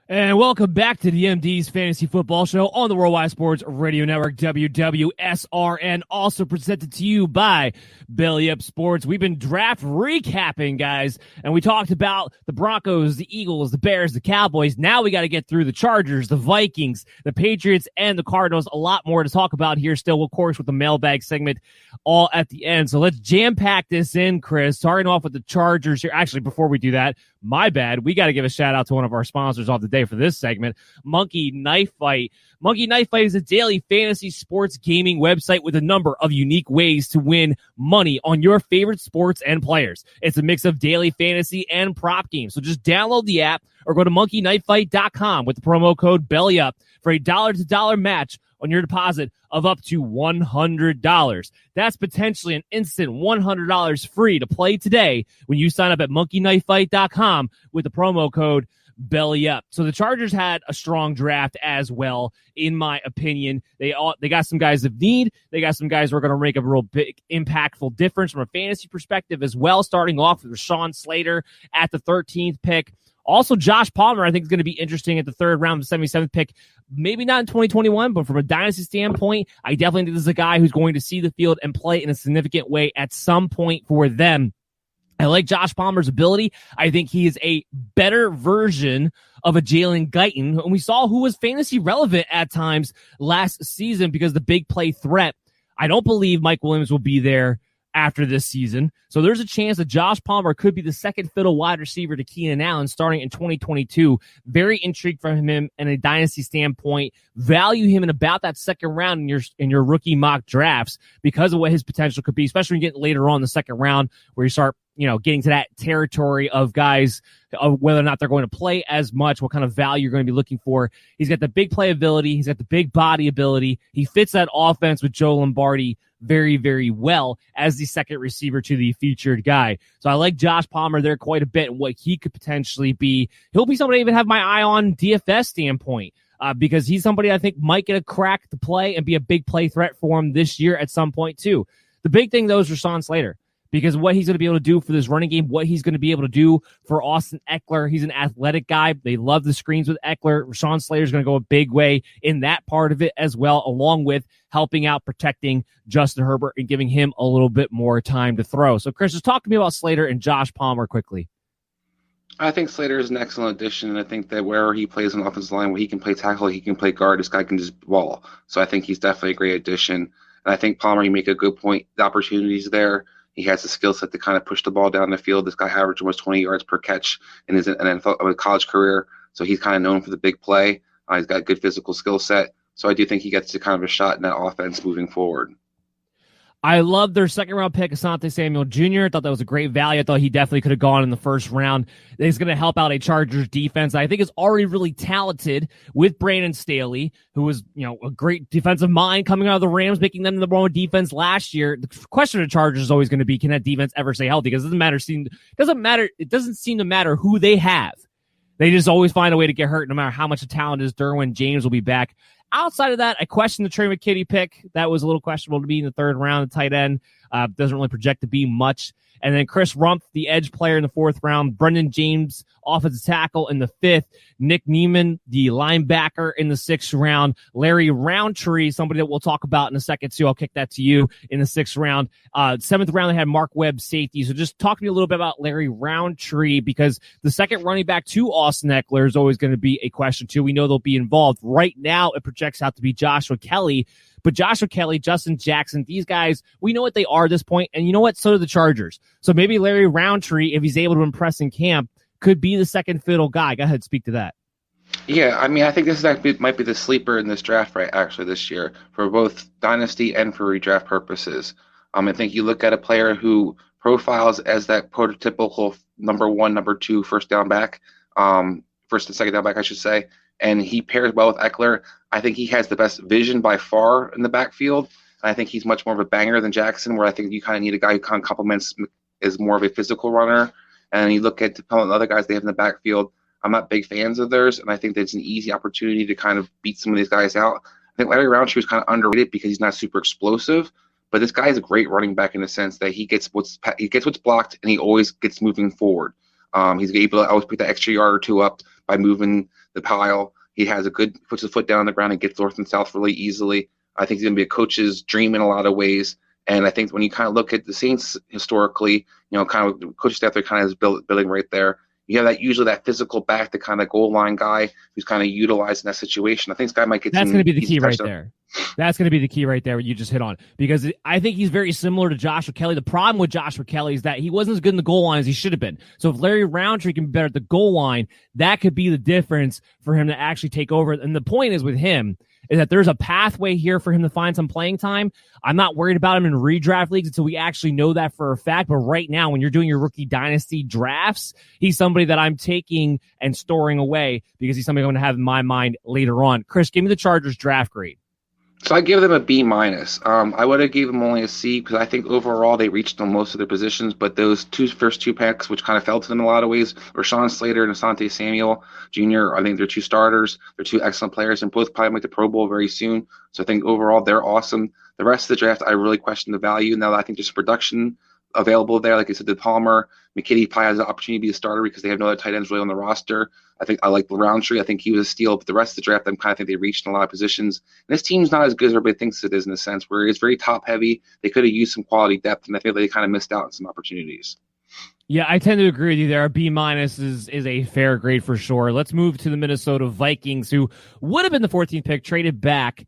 And welcome back to the MD's Fantasy Football Show on the Worldwide Sports Radio Network, WWSRN, also presented to you by Belly Up Sports. We've been draft recapping, guys, and we talked about the Broncos, the Eagles, the Bears, the Cowboys. Now we got to get through the Chargers, the Vikings, the Patriots, and the Cardinals. A lot more to talk about here still, of course, with the mailbag segment all at the end. So let's jam-pack this in, Chris. Starting off with the Chargers here. Actually, before we do that, my bad. We got to give a shout out to one of our sponsors of the day for this segment, Monkey Knife Fight. Monkey Knife Fight is a daily fantasy sports gaming website with a number of unique ways to win money on your favorite sports and players. It's a mix of daily fantasy and prop games. So just download the app or go to monkeyknifefight.com with the promo code BELLYUP for a $1-to-$1 match on your deposit of up to $100. That's potentially an instant $100 free to play today when you sign up at monkeyknifefight.com with the promo code belly up. So the Chargers had a strong draft as well, in my opinion. They got some guys of need. They got some guys who are going to make a real big, impactful difference from a fantasy perspective as well, starting off with Rashawn Slater at the 13th pick. Also, Josh Palmer, I think, is going to be interesting at the third round, the 77th pick. Maybe not in 2021, but from a dynasty standpoint, I definitely think this is a guy who's going to see the field and play in a significant way at some point for them. I like Josh Palmer's ability. I think he is a better version of a Jalen Guyton, and we saw who was fantasy relevant at times last season because the big play threat. I don't believe Mike Williams will be there after this season. So there's a chance that Josh Palmer could be the second fiddle wide receiver to Keenan Allen starting in 2022. Very intrigued from him in a dynasty standpoint. Value him in about that second round in your rookie mock drafts because of what his potential could be, especially when you get later on in the second round where you start, getting to that territory of guys, of whether or not they're going to play as much, what kind of value you're going to be looking for. He's got the big play ability. He's got the big body ability. He fits that offense with Joe Lombardi very, very well as the second receiver to the featured guy. So I like Josh Palmer there quite a bit and what he could potentially be. He'll be somebody I even have my eye on DFS standpoint because he's somebody I think might get a crack to play and be a big play threat for him this year at some point too. The big thing though is Rashawn Slater. Because what he's going to be able to do for this running game, what he's going to be able to do for Austin Eckler. He's an athletic guy. They love the screens with Eckler. Rashawn Slater's going to go a big way in that part of it as well, along with helping out protecting Justin Herbert and giving him a little bit more time to throw. So, Chris, just talk to me about Slater and Josh Palmer quickly. I think Slater is an excellent addition, and I think that wherever he plays on the offensive line, where he can play tackle, he can play guard, this guy can just ball. So I think he's definitely a great addition. And I think Palmer, you make a good point. The opportunity's there. He has the skill set to kind of push the ball down the field. This guy averaged almost 20 yards per catch in his college career, so he's kind of known for the big play. He's got a good physical skill set, so I do think he gets to kind of a shot in that offense moving forward. I love their second-round pick, Asante Samuel Jr. I thought that was a great value. I thought he definitely could have gone in the first round. He's going to help out a Chargers defense I think is already really talented with Brandon Staley, who was, a great defensive mind coming out of the Rams, making them the number one defense last year. The question of the Chargers is always going to be, can that defense ever stay healthy? Because it doesn't seem to matter who they have. They just always find a way to get hurt no matter how much the talent is. Derwin James will be back Outside of that, I questioned the Trey McKitty pick. That was a little questionable to be in the third round, the tight end. Doesn't really project to be much. And then Chris Rumpf, the edge player in the fourth round. Brendan James, offensive tackle in the fifth. Nick Neiman, the linebacker in the sixth round. Larry Roundtree, somebody that we'll talk about in a second too. I'll kick that to you in the sixth round. Seventh round, they had Mark Webb, safety. So just talk to me a little bit about Larry Roundtree, because the second running back to Austin Eckler is always going to be a question too. We know they'll be involved. Right now, it projects out to be Joshua Kelly. But Joshua Kelly, Justin Jackson, these guys, we know what they are at this point. And you know what? So do the Chargers. So maybe Larry Roundtree, if he's able to impress in camp, could be the second fiddle guy. Go ahead, speak to that. Yeah, I mean, I think this is might be the sleeper in this draft, right, actually, this year, for both dynasty and for redraft purposes. I think you look at a player who profiles as that prototypical number one, number two, first and second down back, I should say, and he pairs well with Eckler. I think he has the best vision by far in the backfield. And I think he's much more of a banger than Jackson, where I think you kind of need a guy who kind of complements is more of a physical runner. And you look at the other guys they have in the backfield, I'm not big fans of theirs, and I think that's an easy opportunity to kind of beat some of these guys out. I think Larry Roundtree was kind of underrated because he's not super explosive, but this guy is a great running back in the sense that he gets what's blocked and he always gets moving forward. He's able to always pick that extra yard or two up by moving the pile. He has puts his foot down on the ground and gets north and south really easily. I think he's going to be a coach's dream in a lot of ways. And I think when you kind of look at the Saints historically, kind of the coaching staff they're kind of building right there, you have usually that physical back, the kind of goal line guy who's kind of utilized in that situation. I think this guy might get. That's going to be the key right there. That's going to be the key right there. What you just hit on, because I think he's very similar to Joshua Kelly. The problem with Joshua Kelly is that he wasn't as good in the goal line as he should have been. So if Larry Roundtree can be better at the goal line, that could be the difference for him to actually take over. And the point is with him is that there's a pathway here for him to find some playing time. I'm not worried about him in redraft leagues until we actually know that for a fact. But right now, when you're doing your rookie dynasty drafts, he's somebody that I'm taking and storing away because he's somebody I'm going to have in my mind later on. Chris, give me the Chargers draft grade. So I give them a B-. I would have gave them only a C because I think overall they reached on most of their positions, but those first two picks, which kind of fell to them in a lot of ways, were Slater and Asante Samuel Jr. I think they're two starters. They're two excellent players and both probably make the Pro Bowl very soon. So I think overall they're awesome. The rest of the draft, I really question the value. Now I think there's production available there. Like I said, Palmer, McKitty probably has the opportunity to be a starter because they have no other tight ends really on the roster. I think I like Roundtree. I think he was a steal, but the rest of the draft, I kind of think they reached in a lot of positions. And this team's not as good as everybody thinks it is in a sense where it's very top heavy. They could have used some quality depth, and I think they kind of missed out on some opportunities. Yeah, I tend to agree with you there. A B- is a fair grade for sure. Let's move to the Minnesota Vikings, who would have been the 14th pick, traded back.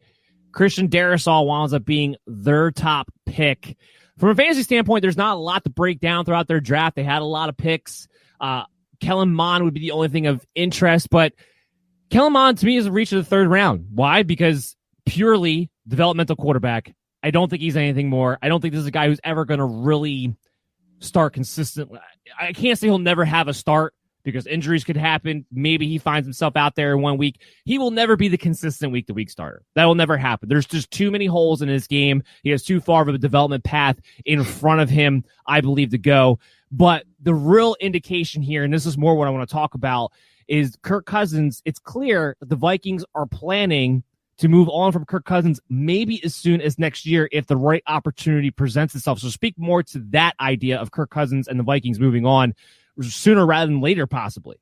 Christian Darrisaw winds up being their top pick. From a fantasy standpoint, there's not a lot to break down throughout their draft. They had a lot of picks. Kellen Mond would be the only thing of interest, but Kellen Mond to me is a reach of the third round. Why? Because purely developmental quarterback. I don't think he's anything more. I don't think this is a guy who's ever going to really start consistently. I can't say he'll never have a start because injuries could happen. Maybe he finds himself out there in 1 week. He will never be the consistent week-to-week starter. That will never happen. There's just too many holes in his game. He has too far of a development path in front of him, I believe, to go. But the real indication here, and this is more what I want to talk about, is Kirk Cousins. It's clear that the Vikings are planning to move on from Kirk Cousins maybe as soon as next year if the right opportunity presents itself. So speak more to that idea of Kirk Cousins and the Vikings moving on sooner rather than later, possibly.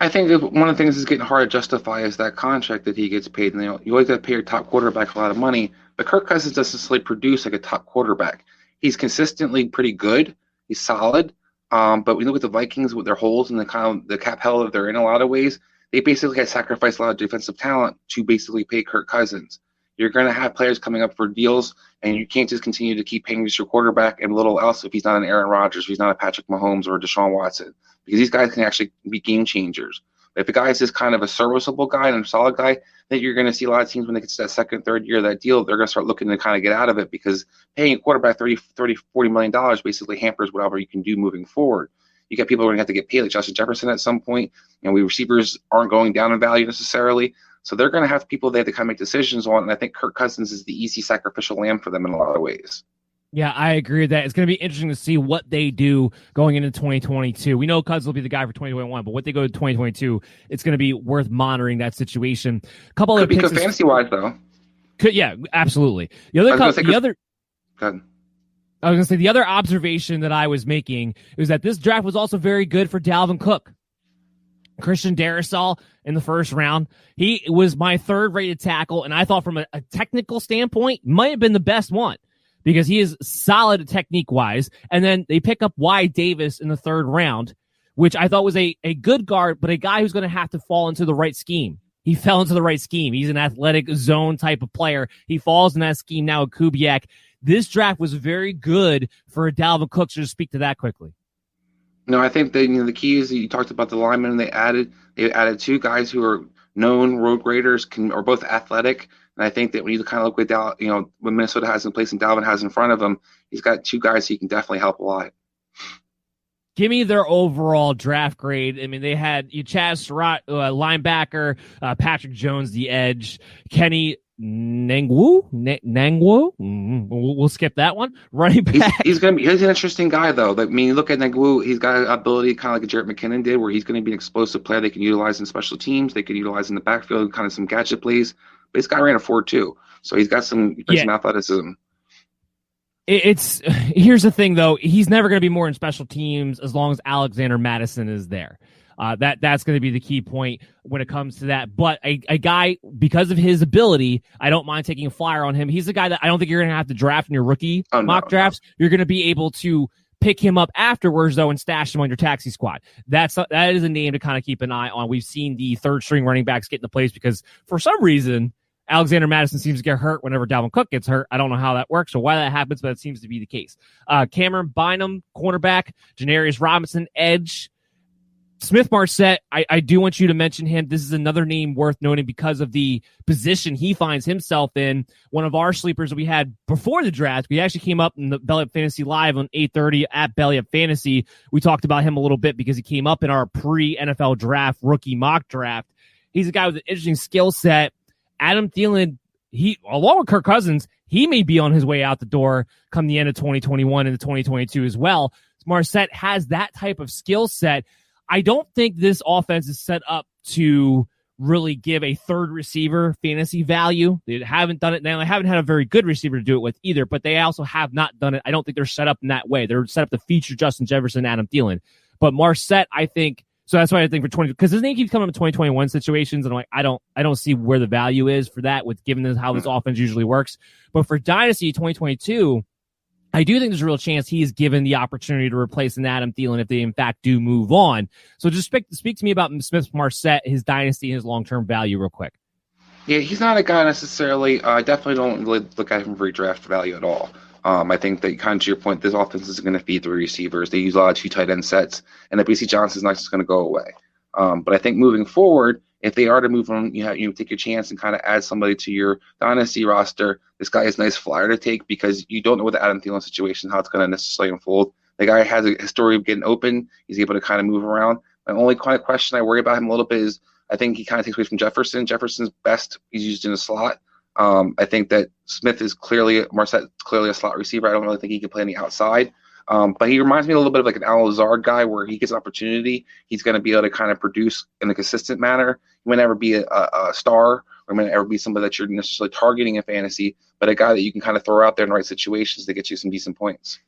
I think one of the things that's getting hard to justify is that contract that he gets paid. And you always got to pay your top quarterback a lot of money, but Kirk Cousins doesn't necessarily produce like a top quarterback. He's consistently pretty good. He's solid. But we look at the Vikings with their holes and the kind of the cap hell that they're in a lot of ways. They basically had sacrificed a lot of defensive talent to basically pay Kirk Cousins. You're going to have players coming up for deals, and you can't just continue to keep paying your quarterback and little else if he's not an Aaron Rodgers, if he's not a Patrick Mahomes or a Deshaun Watson, because these guys can actually be game changers. But if a guy is just kind of a serviceable guy and a solid guy, then you're going to see a lot of teams when they get to that second, third year of that deal, they're going to start looking to kind of get out of it because paying a quarterback $30, $40 million basically hampers whatever you can do moving forward. You got people who are going to have to get paid, like Justin Jefferson at some point. We receivers aren't going down in value necessarily. So they're going to have people they have to kind of make decisions on, and I think Kirk Cousins is the easy sacrificial lamb for them in a lot of ways. Yeah, I agree with that. It's going to be interesting to see what they do going into 2022. We know Cousins will be the guy for 2021, but what they go to 2022, it's going to be worth monitoring that situation. A couple Could other be picks. good fantasy-wise, though. Yeah, absolutely. The other, Go ahead. I was going to say the other observation that I was making is that this draft was also very good for Dalvin Cook. Christian Darrisaw in the first round. He was my third-rated tackle, and I thought from a technical standpoint, might have been the best one because he is solid technique-wise. And then they pick up Y. Davis in the third round, which I thought was a good guard, but a guy who's going to have to fall into the right scheme. He fell into the right scheme. He's an athletic zone type of player. He falls in that scheme now with Kubiak. This draft was very good for Dalvin Cook. So just speak to that quickly. No, I think that the key is you talked about the linemen they added. They added two guys who are known road graders, are both athletic. And I think that when you kind of look at when Minnesota has in place and Dalvin has in front of him, he's got two guys he can definitely help a lot. Give me their overall draft grade. I mean, they had Chaz Surratt, linebacker, Patrick Jones, the edge, Kenny Nangwu. We'll skip that one. Running back. He's an interesting guy, though. I mean, you look at Nangwu, he's got an ability kind of like Jarrett McKinnon did, where he's going to be an explosive player they can utilize in special teams. They can utilize in the backfield, kind of some gadget plays. But this guy ran a 4.2, so he's got some athleticism. Here's the thing, though. He's never going to be more in special teams as long as Alexander Madison is there. That's going to be the key point when it comes to that. But a guy, because of his ability, I don't mind taking a flyer on him. He's a guy that I don't think you're going to have to draft in your rookie mock drafts. No. You're going to be able to pick him up afterwards, though, and stash him on your taxi squad. That is a name to kind of keep an eye on. We've seen the third string running backs get into place because for some reason, Alexander Madison seems to get hurt whenever Dalvin Cook gets hurt. I don't know how that works or why that happens, but it seems to be the case. Cameron Bynum, cornerback. Janarius Robinson, edge. Smith Marset, I do want you to mention him. This is another name worth noting because of the position he finds himself in. One of our sleepers that we had before the draft. We actually came up in the Belly Up Fantasy Live on 8:30 at Belly Up Fantasy. We talked about him a little bit because he came up in our pre-NFL draft, rookie mock draft. He's a guy with an interesting skill set. Adam Thielen, along with Kirk Cousins, he may be on his way out the door come the end of 2021 into 2022 as well. Marset has that type of skill set. I don't think this offense is set up to really give a third receiver fantasy value. They haven't done it now. They haven't had a very good receiver to do it with either, but they also have not done it. I don't think they're set up in that way. They're set up to feature Justin Jefferson, Adam Thielen. But Marset, I think, so that's why I think for 20, because his name keeps coming up in 2021 situations, and I'm like, I don't see where the value is for that with given this, how this offense usually works. But for Dynasty 2022, I do think there's a real chance he is given the opportunity to replace an Adam Thielen if they in fact do move on. So just speak to me about Smith Marset, his dynasty, and his long-term value real quick. Yeah, he's not a guy necessarily. I definitely don't really look at him for draft value at all. I think that kind of to your point, this offense is going to feed the receivers. They use a lot of two tight end sets, and the BC Johnson's not just going to go away. But I think moving forward, if they are to move on, you take your chance and kind of add somebody to your dynasty roster. This guy is a nice flyer to take because you don't know what the Adam Thielen situation, how it's going to necessarily unfold. The guy has a history of getting open. He's able to kind of move around. The only kind of question I worry about him a little bit is I think he kind of takes away from Jefferson. Jefferson's best, he's used in a slot. I think that Smith is Marset is clearly a slot receiver. I don't really think he can play any outside. But he reminds me a little bit of like an Al Lazard guy where he gets an opportunity. He's going to be able to kind of produce in a consistent manner. He may never be a star or may never be somebody that you're necessarily targeting in fantasy, but a guy that you can kind of throw out there in the right situations to get you some decent points.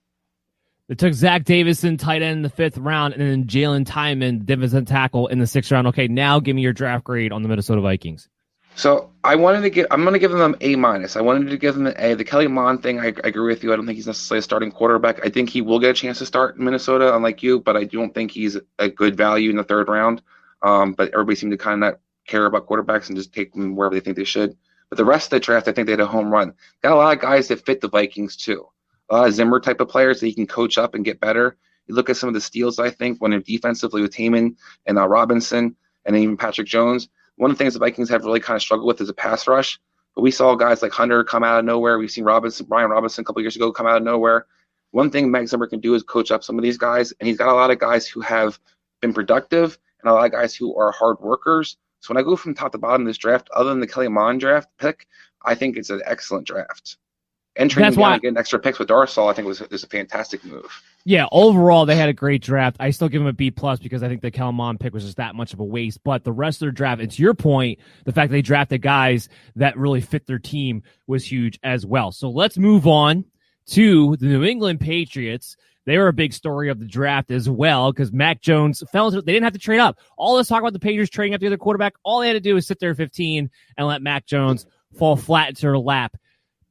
They took Zach Davison, tight end in the 5th round, and then Jalen Tymon, defensive tackle in the 6th round. Okay, now give me your draft grade on the Minnesota Vikings. So I'm going to give them A-. I wanted to give them an A. The Kelly Mond thing, I agree with you. I don't think he's necessarily a starting quarterback. I think he will get a chance to start in Minnesota, unlike you, but I don't think he's a good value in the 3rd round. But everybody seemed to kind of not care about quarterbacks and just take them wherever they think they should. But the rest of the draft, I think they had a home run. Got a lot of guys that fit the Vikings too. A lot of Zimmer type of players that he can coach up and get better. You look at some of the steals, I think, when they're defensively with Heyman and Robinson and even Patrick Jones. One of the things the Vikings have really kind of struggled with is a pass rush. But we saw guys like Hunter come out of nowhere. We've seen Brian Robinson a couple of years ago come out of nowhere. One thing Mike Zimmer can do is coach up some of these guys, and he's got a lot of guys who have been productive and a lot of guys who are hard workers. So when I go from top to bottom of this draft, other than the Kelly Mond draft pick, I think it's an excellent draft. And trading That's down why and getting extra picks with Darsal, I think was a fantastic move. Yeah, overall, they had a great draft. I still give them a B+ because I think the Kelmon pick was just that much of a waste. But the rest of their draft, and to your point, the fact that they drafted guys that really fit their team was huge as well. So let's move on to the New England Patriots. They were a big story of the draft as well because Mac Jones they didn't have to trade up. All this talk about the Patriots trading up the other quarterback, all they had to do was sit there at 15 and let Mac Jones fall flat into their lap.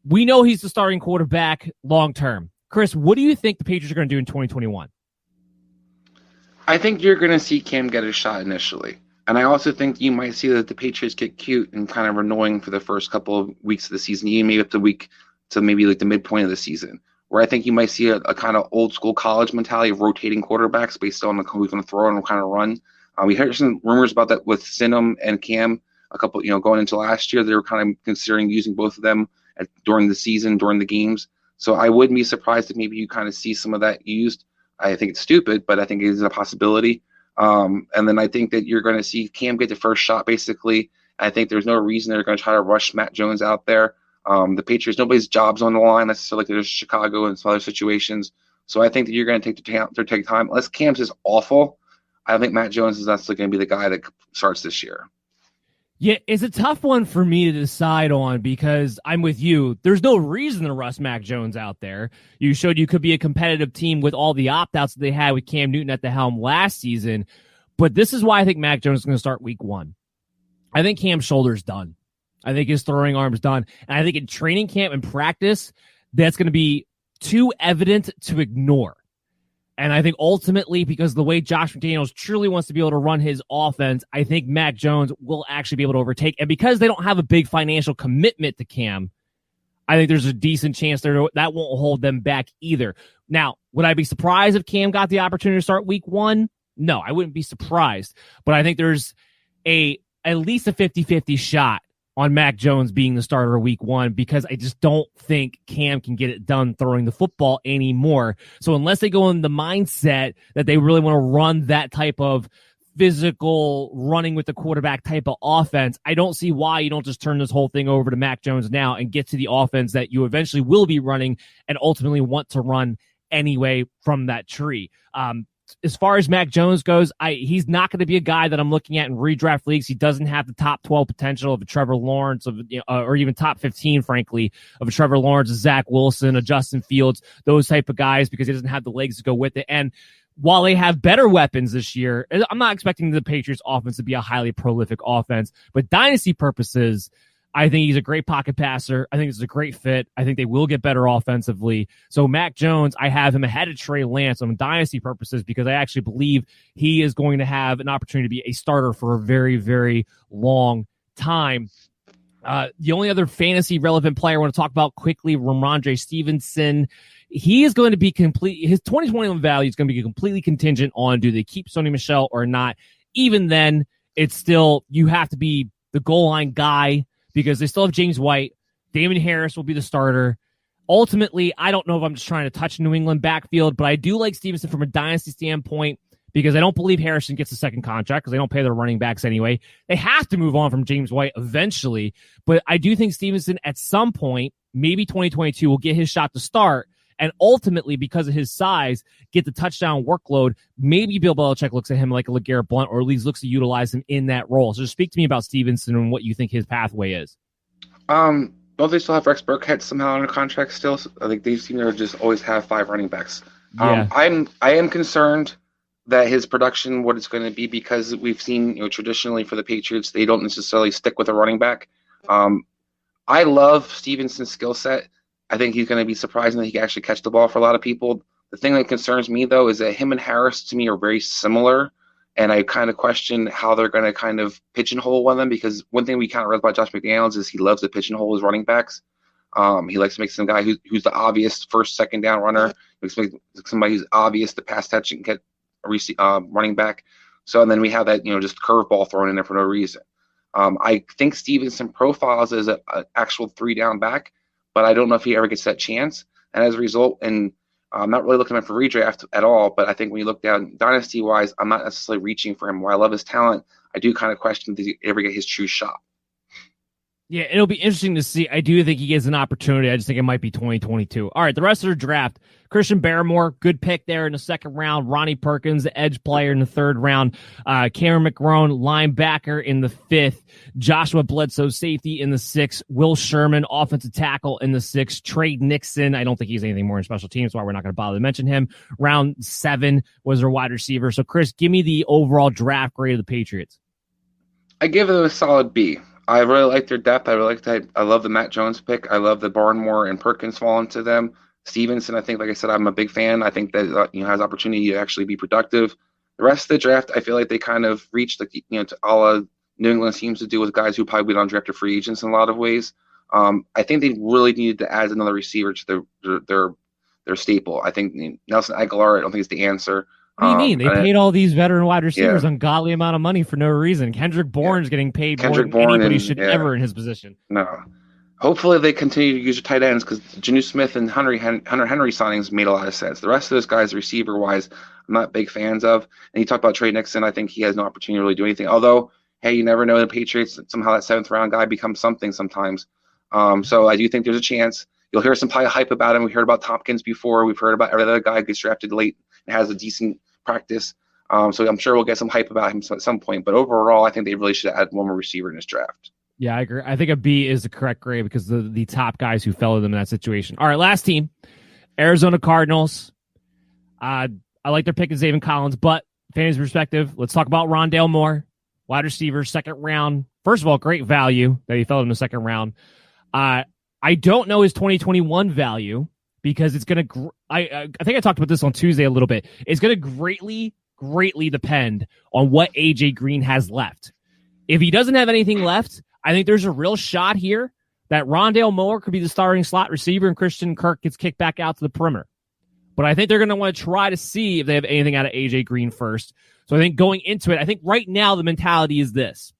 We know he's the starting quarterback long term. Chris, what do you think the Patriots are going to do in 2021? I think you're going to see Cam get a shot initially. And I also think you might see that the Patriots get cute and kind of annoying for the first couple of weeks of the season, even maybe up the week to maybe like the midpoint of the season, where I think you might see a kind of old school college mentality of rotating quarterbacks based on who's going to throw and kind of run. We heard some rumors about that with Sinum and Cam a couple, going into last year. They were kind of considering using both of them during the season, during the games. So I wouldn't be surprised if maybe you kind of see some of that used. I think it's stupid, but I think it is a possibility. And then I think that you're going to see Cam get the first shot, basically. I think there's no reason they're going to try to rush Matt Jones out there. The Patriots, nobody's job's on the line necessarily like there's Chicago and some other situations. So I think that you're going to take time. Unless Cam's is awful, I think Matt Jones is necessarily going to be the guy that starts this year. Yeah, it's a tough one for me to decide on because I'm with you. There's no reason to rush Mac Jones out there. You showed you could be a competitive team with all the opt-outs that they had with Cam Newton at the helm last season. But this is why I think Mac Jones is going to start week 1. I think Cam's shoulder's done. I think his throwing arm's done. And I think in training camp and practice, that's going to be too evident to ignore. And I think ultimately, because the way Josh McDaniels truly wants to be able to run his offense, I think Mac Jones will actually be able to overtake. And because they don't have a big financial commitment to Cam, I think there's a decent chance that won't hold them back either. Now, would I be surprised if Cam got the opportunity to start week 1? No, I wouldn't be surprised. But I think there's at least a 50-50 shot on Mac Jones being the starter week 1 because I just don't think Cam can get it done throwing the football anymore. So unless they go in the mindset that they really want to run that type of physical running with the quarterback type of offense, I don't see why you don't just turn this whole thing over to Mac Jones now and get to the offense that you eventually will be running and ultimately want to run anyway from that tree. As far as Mac Jones goes, he's not going to be a guy that I'm looking at in redraft leagues. He doesn't have the top 12 potential of a Trevor Lawrence, or even top 15, frankly, of a Trevor Lawrence, a Zach Wilson, a Justin Fields, those type of guys, because he doesn't have the legs to go with it. And while they have better weapons this year, I'm not expecting the Patriots offense to be a highly prolific offense, but dynasty purposes, I think he's a great pocket passer. I think it's a great fit. I think they will get better offensively. So Mac Jones, I have him ahead of Trey Lance on dynasty purposes because I actually believe he is going to have an opportunity to be a starter for a very, very long time. The only other fantasy relevant player I want to talk about quickly, Ramondre Stevenson. He is going to be his 2021 value is going to be completely contingent on do they keep Sony Michel or not. Even then, it's still, you have to be the goal line guy, because they still have James White. Damon Harris will be the starter. Ultimately, I don't know if I'm just trying to touch New England backfield, but I do like Stevenson from a dynasty standpoint because I don't believe Harrison gets a second contract because they don't pay their running backs anyway. They have to move on from James White eventually, but I do think Stevenson at some point, maybe 2022, will get his shot to start, and ultimately, because of his size, get the touchdown workload. Maybe Bill Belichick looks at him like a LeGarrette Blount, or at least looks to utilize him in that role. So just speak to me about Stevenson and what you think his pathway is. Don't they still have Rex Burkhead somehow under contract still? I think they seem to just always have 5 running backs. Yeah. I am concerned that his production, what it's going to be, because we've seen, traditionally for the Patriots, they don't necessarily stick with a running back. I love Stevenson's skill set. I think he's going to be surprising that he can actually catch the ball for a lot of people. The thing that concerns me, though, is that him and Harris, to me, are very similar, and I kind of question how they're going to kind of pigeonhole one of them, because one thing we kind of read about Josh McDaniels is he loves to pigeonhole his running backs. He likes to make some guy who's the obvious first, second down runner. He likes to make somebody who's obvious to pass catch and get a running back. So, and then we have that, just curveball thrown in there for no reason. I think Stevenson profiles as an actual 3-down back, but I don't know if he ever gets that chance. And as a result, and I'm not really looking at him for redraft at all, but I think when you look down dynasty-wise, I'm not necessarily reaching for him. While I love his talent, I do kind of question, does he ever get his true shot? Yeah, it'll be interesting to see. I do think he gets an opportunity. I just think it might be 2022. All right, the rest of the draft. Christian Barmore, good pick there in the second round. Ronnie Perkins, the edge player in the third round. Cameron McGrone, linebacker in the fifth. Joshua Bledsoe, safety in the sixth. Will Sherman, offensive tackle in the sixth. Trey Nixon, I don't think he's anything more in special teams, so we're not going to bother to mention him. Round 7 was their wide receiver. So, Chris, give me the overall draft grade of the Patriots. I give it a solid B. I really like their depth. I love the Matt Jones pick. I love the Barmore and Perkins falling to them. Stevenson, I think, like I said, I'm a big fan. I think that has opportunity to actually be productive. The rest of the draft, I feel like they kind of reached to all New England seems to do with guys who probably be undrafted free agents in a lot of ways. I think they really needed to add another receiver to their staple. I think Nelson Aguilar, I don't think is the answer. What do you mean? They paid all these veteran wide receivers ungodly amount of money for no reason. Kendrick Bourne's getting paid more than anybody should ever in his position. No. Hopefully they continue to use their tight ends because Janu Smith and Hunter Henry signings made a lot of sense. The rest of those guys, receiver-wise, I'm not big fans of. And you talk about Trey Nixon, I think he has no opportunity to really do anything. Although, hey, you never know, the Patriots, somehow that seventh-round guy becomes something sometimes. So I do think there's a chance. You'll hear some probably hype about him. We heard about Tompkins before. We've heard about every other guy who gets drafted late and has a decent practice. So I'm sure we'll get some hype about him at some point. But overall, I think they really should add one more receiver in this draft. Yeah, I agree. I think a B is the correct grade because the top guys who fell to them in that situation. All right, last team, Arizona Cardinals. I like their pick of Zaven Collins, but fantasy perspective, let's talk about Rondale Moore, wide receiver, second round. First of all, great value that he fell in the second round. I don't know his 2021 value because it's going to, I think I talked about this on Tuesday a little bit. It's going to greatly depend on what AJ Green has left. If he doesn't have anything left, I think there's a real shot here that Rondale Moore could be the starting slot receiver and Christian Kirk gets kicked back out to the perimeter. But I think they're going to want to try to see if they have anything out of AJ Green first. So I think going into it, I think right now the mentality is this.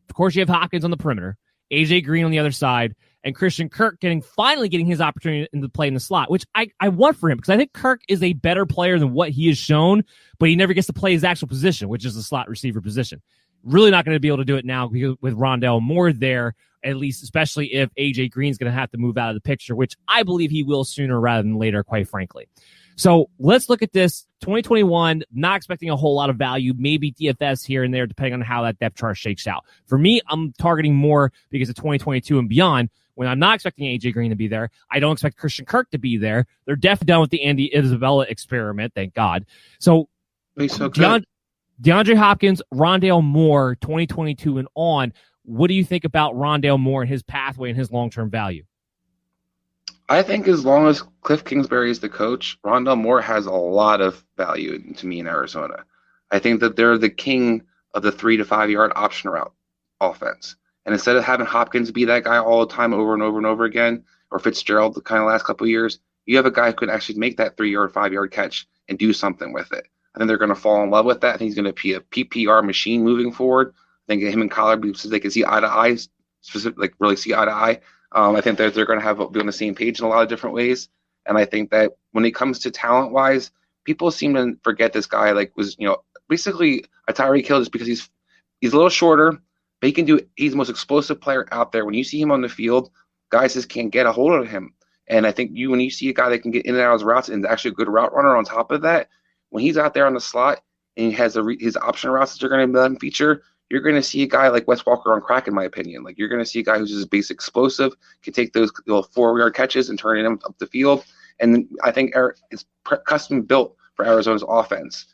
Of course, you have Hopkins on the perimeter, AJ Green on the other side, and Christian Kirk finally getting his opportunity to play in the slot, which I want for him because I think Kirk is a better player than what he has shown, but he never gets to play his actual position, which is the slot receiver position. Really not going to be able to do it now with Rondale Moore there, at least, especially if AJ Green's going to have to move out of the picture, which I believe he will sooner rather than later, quite frankly. So let's look at this. 2021, not expecting a whole lot of value, maybe DFS here and there, depending on how that depth chart shakes out. For me, I'm targeting more because of 2022 and beyond. When I'm not expecting AJ Green to be there, I don't expect Christian Kirk to be there. They're definitely done with the Andy Isabella experiment, thank God. So, DeAndre Hopkins, Rondale Moore, 2022 and on. What do you think about Rondale Moore and his pathway and his long-term value? I think as long as Cliff Kingsbury is the coach, Rondale Moore has a lot of value to me in Arizona. I think that they're the king of the 3 to 5 yard option route offense. And instead of having Hopkins be that guy all the time over and over and over again, or Fitzgerald the kind of last couple of years, you have a guy who could actually make that 3 yard, 5 yard catch and do something with it. I think they're going to fall in love with that. I think he's going to be a PPR machine moving forward. I think him and Kyler, so they can see eye to eye, specifically, like really see eye to eye. I think that they're going to be on the same page in a lot of different ways. And I think that when it comes to talent wise, people seem to forget this guy was basically a Tyreek Hill just because he's a little shorter, but he's the most explosive player out there. When you see him on the field, guys just can't get a hold of him. And I think when you see a guy that can get in and out of his routes and actually a good route runner on top of that, when he's out there on the slot and he has his option routes that are going to feature, you're going to see a guy like Wes Walker on crack, in my opinion. Like, you're going to see a guy who's just basic explosive, can take those 4 yard catches and turn them up the field. And I think it's custom built for Arizona's offense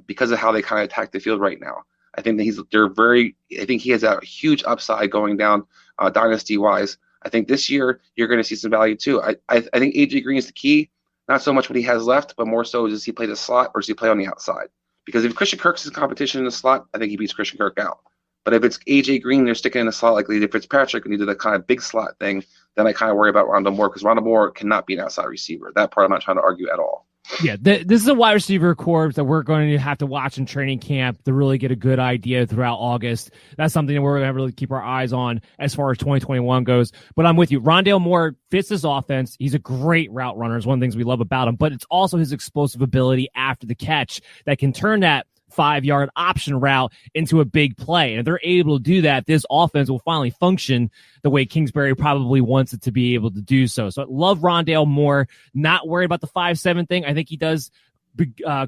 because of how they kind of attack the field right now. I think that I think he has a huge upside going down dynasty wise. I think this year you're going to see some value too. I think AJ Green is the key, not so much what he has left, but more so does he play the slot or does he play on the outside? Because if Christian Kirk's in competition in the slot, I think he beats Christian Kirk out. But if it's AJ Green, they're sticking in the slot like they did Fitzpatrick and he did that kind of big slot thing, then I kind of worry about Rondale Moore because Rondale Moore cannot be an outside receiver. That part I'm not trying to argue at all. Yeah, this is a wide receiver corps that we're going to have to watch in training camp to really get a good idea throughout August. That's something that we're going to really keep our eyes on as far as 2021 goes. But I'm with you. Rondale Moore fits this offense. He's a great route runner. It's one of the things we love about him. But it's also his explosive ability after the catch that can turn that 5-yard option route into a big play. And if they're able to do that, this offense will finally function the way Kingsbury probably wants it to be able to do so. So I love Rondale Moore, not worried about the 5'7" thing. I think he does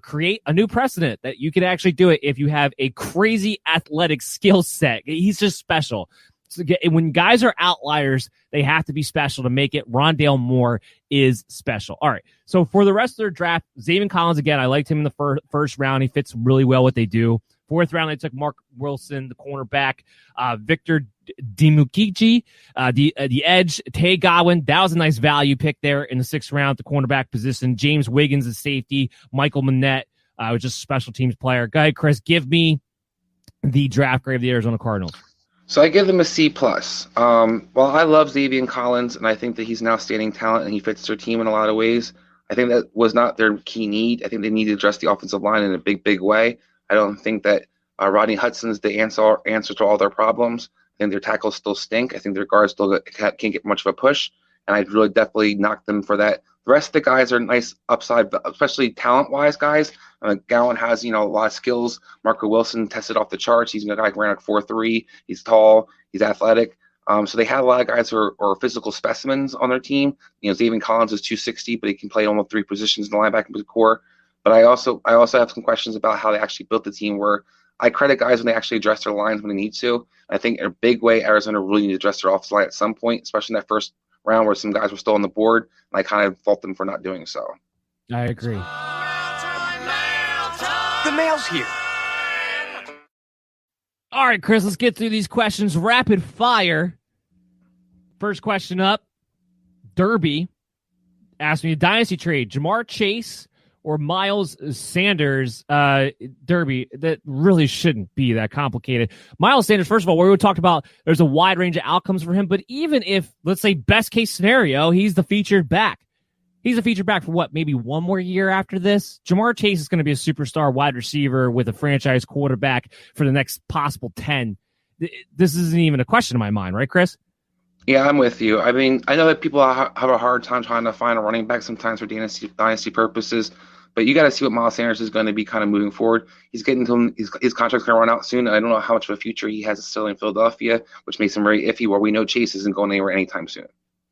create a new precedent that you can actually do it if you have a crazy athletic skill set. He's just special. So when guys are outliers, they have to be special to make it. Rondale Moore is special. All right. So for the rest of their draft, Zaven Collins, again, I liked him in the first round. He fits really well what they do. 4th round, they took Mark Wilson, the cornerback, Victor Dimukichi, the edge, Tay Godwin. That was a nice value pick there in the 6th round, the cornerback position. James Wiggins, the safety. Michael Manette, was just a special teams player. Go ahead, Chris, give me the draft grade of the Arizona Cardinals. So I give them a C+. Well, I love Zaven Collins, and I think that he's an outstanding talent, and he fits their team in a lot of ways. I think that was not their key need. I think they need to address the offensive line in a big, big way. I don't think that Rodney Hudson's the answer to all their problems. I think their tackles still stink. I think their guards still can't get much of a push, and I'd really definitely knock them for that. The rest of the guys are nice upside, especially talent-wise guys. Gowan has, a lot of skills. Marco Wilson tested off the charts. He's a guy who ran like 4.3. He's tall. He's athletic. So they have a lot of guys who are physical specimens on their team. Zaven Collins is 260, but he can play almost 3 positions in the linebacking core. But I also have some questions about how they actually built the team, where I credit guys when they actually address their lines when they need to. I think in a big way, Arizona really need to address their offensive line at some point, especially in that first round where some guys were still on the board, and I kind of fault them for not doing so. I agree. The mail's here. All right, Chris, let's get through these questions rapid fire. First question up, Derby asked me a dynasty trade, Jamar Chase or Miles Sanders. Derby, that really shouldn't be that complicated. Miles Sanders, first of all, we talked about there's a wide range of outcomes for him, but even if, let's say, best case scenario, he's the featured back. He's a featured back for what, maybe one more year after this? Jamar Chase is going to be a superstar wide receiver with a franchise quarterback for the next possible 10. This isn't even a question in my mind, right, Chris? Yeah, I'm with you. I mean, I know that people have a hard time trying to find a running back sometimes for dynasty purposes, but you got to see what Miles Sanders is going to be kind of moving forward. He's getting to him. His contract's going to run out soon. I don't know how much of a future he has still in Philadelphia, which makes him very iffy, where we know Chase isn't going anywhere anytime soon.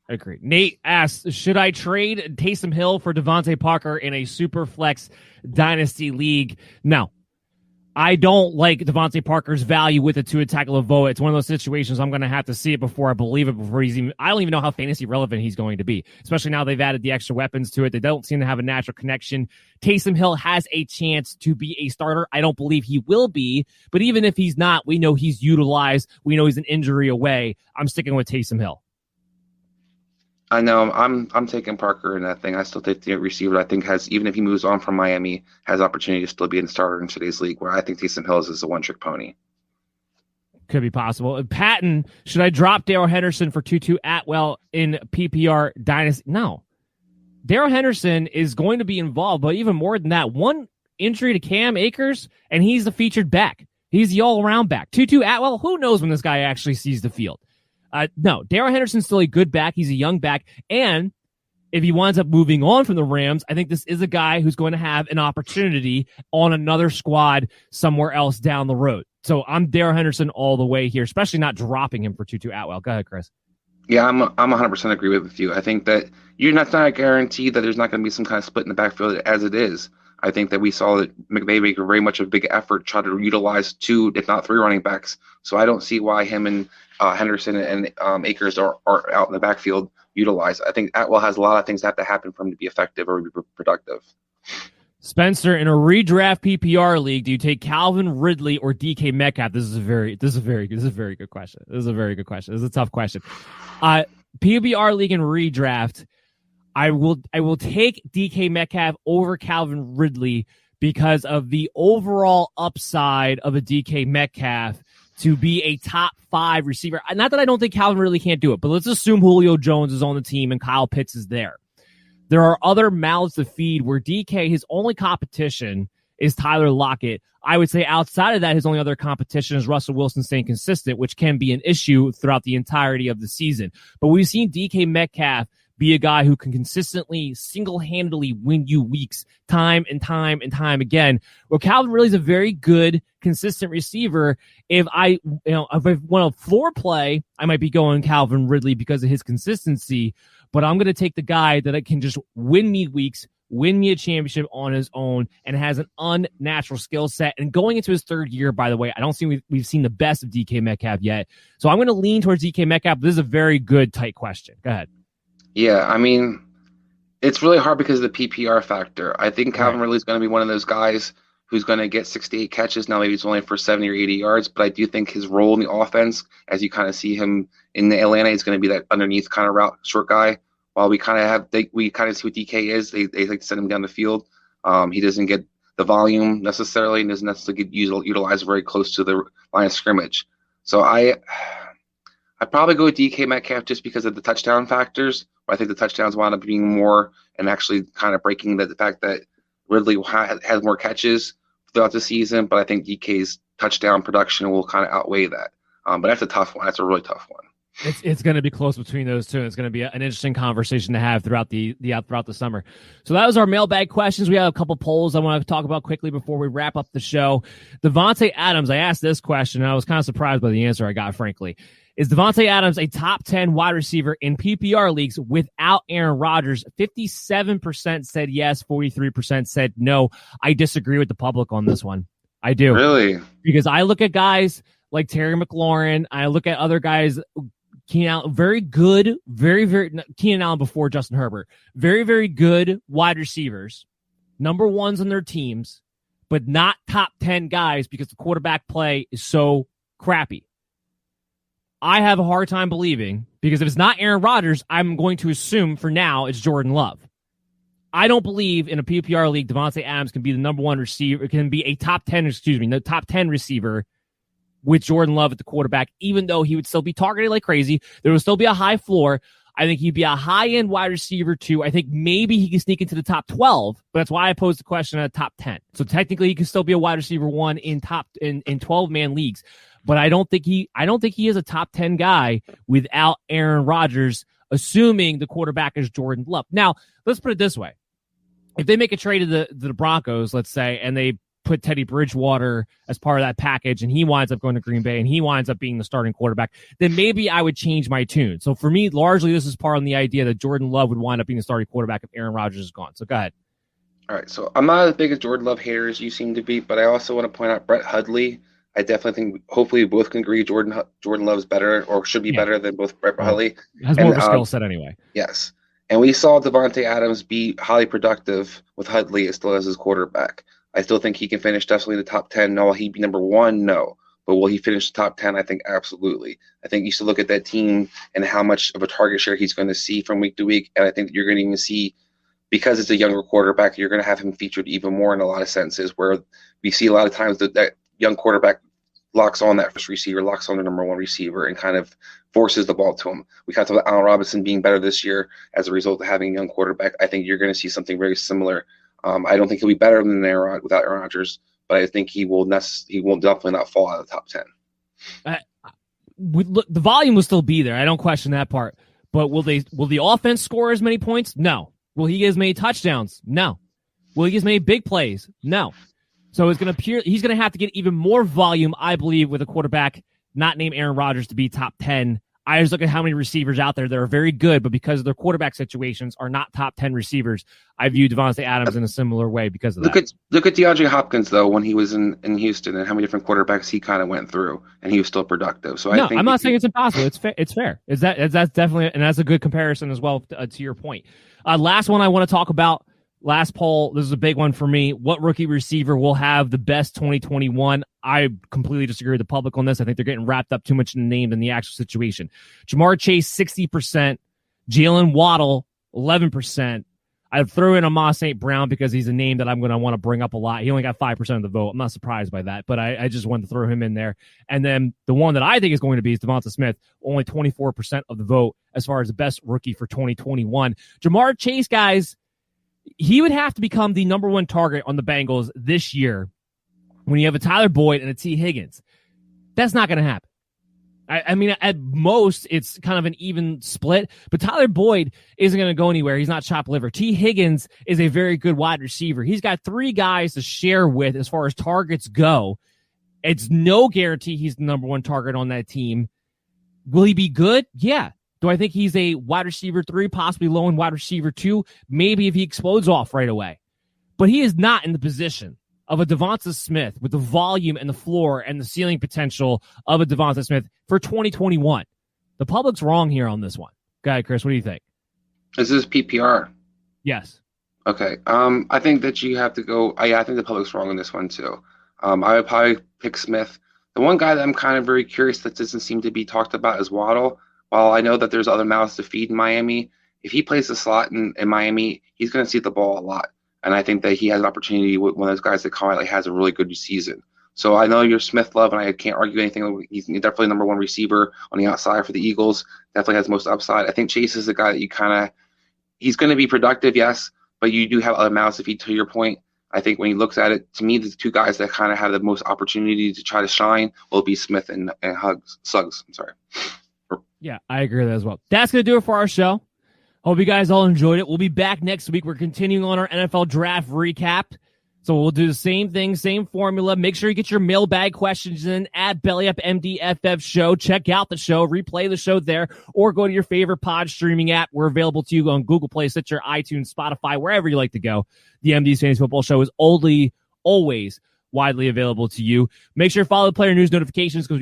I agree. Nate asks, should I trade Taysom Hill for Devontae Parker in a super flex dynasty league? No. I don't like Devontae Parker's value with the Tua Tagovailoa. It's one of those situations I'm going to have to see it before I believe it. I don't even know how fantasy relevant he's going to be, especially now they've added the extra weapons to it. They don't seem to have a natural connection. Taysom Hill has a chance to be a starter. I don't believe he will be, but even if he's not, we know he's utilized. We know he's an injury away. I'm sticking with Taysom Hill. I know I'm taking Parker in that thing. I still think the receiver I think has, even if he moves on from Miami, has opportunity to still be a starter in today's league, where I think Taysom Hill is a one-trick pony. Could be possible. Patton, should I drop Darrell Henderson for Tutu Atwell in PPR Dynasty? No. Darrell Henderson is going to be involved, but even more than that, one injury to Cam Akers, and he's the featured back. He's the all-around back. Tutu Atwell, who knows when this guy actually sees the field? No, Darrell Henderson's still a good back. He's a young back. And if he winds up moving on from the Rams, I think this is a guy who's going to have an opportunity on another squad somewhere else down the road. So I'm Darrell Henderson all the way here, especially not dropping him for Tutu Atwell. Go ahead, Chris. Yeah, I'm 100% agree with you. I think that it's not a guarantee that there's not going to be some kind of split in the backfield as it is. I think that we saw that McVay make very much a big effort try to utilize 2, if not 3 running backs. So I don't see why him and Henderson and Akers are out in the backfield utilized. I think Atwell has a lot of things that have to happen for him to be effective or be productive. Spencer, in a redraft PPR league, do you take Calvin Ridley or DK Metcalf? This is a very good question. This is a tough question. PPR league and redraft, I will take DK Metcalf over Calvin Ridley because of the overall upside of a DK Metcalf to be a top 5 receiver. Not that I don't think Calvin Ridley can't do it, but let's assume Julio Jones is on the team and Kyle Pitts is there. There are other mouths to feed where DK, his only competition is Tyler Lockett. I would say outside of that, his only other competition is Russell Wilson staying consistent, which can be an issue throughout the entirety of the season. But we've seen DK Metcalf be a guy who can consistently, single-handedly win you weeks time and time and time again. Well, Calvin Ridley's a very good, consistent receiver. If I want a floor play, I might be going Calvin Ridley because of his consistency, but I'm going to take the guy that can just win me weeks, win me a championship on his own, and has an unnatural skill set. And going into his third year, by the way, I don't think we've seen the best of DK Metcalf yet. So I'm going to lean towards DK Metcalf. This is a very good, tight question. Go ahead. Yeah, I mean, it's really hard because of the PPR factor. I think Calvin Ridley is going to be one of those guys who's going to get 68 catches. Now, maybe it's only for 70 or 80 yards, but I do think his role in the offense, as you kind of see him in the Atlanta, is going to be that underneath kind of route short guy. While we kind of see what DK is, they like to send him down the field. He doesn't get the volume necessarily, and doesn't necessarily get utilized very close to the line of scrimmage. So I'd probably go with DK Metcalf just because of the touchdown factors. I think the touchdowns wound up being more and actually kind of breaking the fact that Ridley has more catches throughout the season, but I think DK's touchdown production will kind of outweigh that. But that's a tough one. That's a really tough one. It's going to be close between those two. It's going to be an interesting conversation to have throughout the summer. So that was our mailbag questions. We have a couple polls I want to talk about quickly before we wrap up the show. Devonte Adams, I asked this question, and I was kind of surprised by the answer I got, frankly. Is Devonte Adams a top 10 wide receiver in PPR leagues without Aaron Rodgers? 57% said yes, 43% said no. I disagree with the public on this one. I do. Really? Because I look at guys like Terry McLaurin. I look at other guys, Keenan Allen, very good, Keenan Allen before Justin Herbert. Very, very good wide receivers, number ones on their teams, but not top 10 guys because the quarterback play is so crappy. I have a hard time believing, because if it's not Aaron Rodgers, I'm going to assume for now it's Jordan Love. I don't believe in a PPR league Devonte Adams can be the number one receiver, can be a top 10 receiver with Jordan Love at the quarterback, even though he would still be targeted like crazy. There would still be a high floor. I think he'd be a high-end wide receiver, too. I think maybe he can sneak into the top 12, but that's why I posed the question at top 10. So technically, he can still be a wide receiver one in 12-man leagues. But I don't think he is a top 10 guy without Aaron Rodgers, assuming the quarterback is Jordan Love. Now, let's put it this way. If they make a trade to the Broncos, let's say, and they put Teddy Bridgewater as part of that package, and he winds up going to Green Bay, and he winds up being the starting quarterback, then maybe I would change my tune. So for me, largely, this is part of the idea that Jordan Love would wind up being the starting quarterback if Aaron Rodgers is gone. So go ahead. All right, so I'm not as big as Jordan Love hater as you seem to be, but I also want to point out Brett Hundley. I definitely think, hopefully, we both can agree Jordan Love's better, or should be better than both Brett Hundley. Has more of a skill set anyway. Yes. And we saw Devonte Adams be highly productive with Hundley as still as his quarterback. I still think he can finish definitely in the top 10. No, will he be number one? No. But will he finish the top 10? I think absolutely. I think you should look at that team and how much of a target share he's going to see from week to week. And I think you're going to even see, because it's a younger quarterback, you're going to have him featured even more in a lot of senses, where we see a lot of times that young quarterback locks on that first receiver, locks on the number one receiver, and kind of forces the ball to him. We talked about Allen Robinson being better this year as a result of having a young quarterback. I think you're going to see something very similar. I don't think he'll be better than without Aaron Rodgers, but I think he will definitely not fall out of the top 10. The volume will still be there. I don't question that part. But will the offense score as many points? No. Will he get as many touchdowns? No. Will he get as many big plays? No. So he's going to have to get even more volume, I believe, with a quarterback not named Aaron Rodgers to be top 10. I just look at how many receivers out there that are very good, but because of their quarterback situations are not top 10 receivers, I view Devonte Adams in a similar way because of that. Look at DeAndre Hopkins, though, when he was in Houston, and how many different quarterbacks he kind of went through, and he was still productive. So I think I'm not saying it's impossible. It's fair. That's definitely, and that's a good comparison as well to your point. Last one I want to talk about. Last poll, this is a big one for me. What rookie receiver will have the best 2021? I completely disagree with the public on this. I think they're getting wrapped up too much in the name than the actual situation. Jamar Chase, 60%. Jalen Waddle, 11%. I threw in Amon St. Brown because he's a name that I'm going to want to bring up a lot. He only got 5% of the vote. I'm not surprised by that, but I just wanted to throw him in there. And then the one that I think is going to be is Devonta Smith, only 24% of the vote as far as the best rookie for 2021. Jamar Chase, guys, he would have to become the number one target on the Bengals this year when you have a Tyler Boyd and a T. Higgins. That's not going to happen. I mean, at most, it's kind of an even split, but Tyler Boyd isn't going to go anywhere. He's not chopped liver. T. Higgins is a very good wide receiver. He's got 3 guys to share with as far as targets go. It's no guarantee he's the number 1 target on that team. Will he be good? Yeah. Do I think he's a wide receiver 3, possibly low in wide receiver 2? Maybe if he explodes off right away. But he is not in the position of a Devonta Smith with the volume and the floor and the ceiling potential of a Devonta Smith for 2021. The public's wrong here on this one. Go ahead, Chris. What do you think? Is this PPR? Yes. Okay. I think that you have to go. I think the public's wrong on this one too. I would probably pick Smith. The one guy that I'm kind of very curious that doesn't seem to be talked about is Waddle. While I know that there's other mouths to feed in Miami, if he plays the slot in Miami, he's going to see the ball a lot. And I think that he has an opportunity with one of those guys that currently has a really good season. So I know you're Smith love, and I can't argue anything. He's definitely number 1 receiver on the outside for the Eagles. Definitely has most upside. I think Chase is the guy that he's going to be productive, yes, but you do have other mouths to feed. To your point, I think when he looks at it, to me, the 2 guys that kind of have the most opportunity to try to shine will be Smith and Suggs. I'm sorry. Yeah, I agree with that as well. That's going to do it for our show. Hope you guys all enjoyed it. We'll be back next week. We're continuing on our NFL draft recap. So we'll do the same thing, same formula. Make sure you get your mailbag questions in at BellyUpMDFF Show. Check out the show, replay the show there, or go to your favorite pod streaming app. We're available to you on Google Play, Stitcher, iTunes, Spotify, wherever you like to go. The MD's Fantasy Football Show is always widely available to you. Make sure to follow the player news notifications because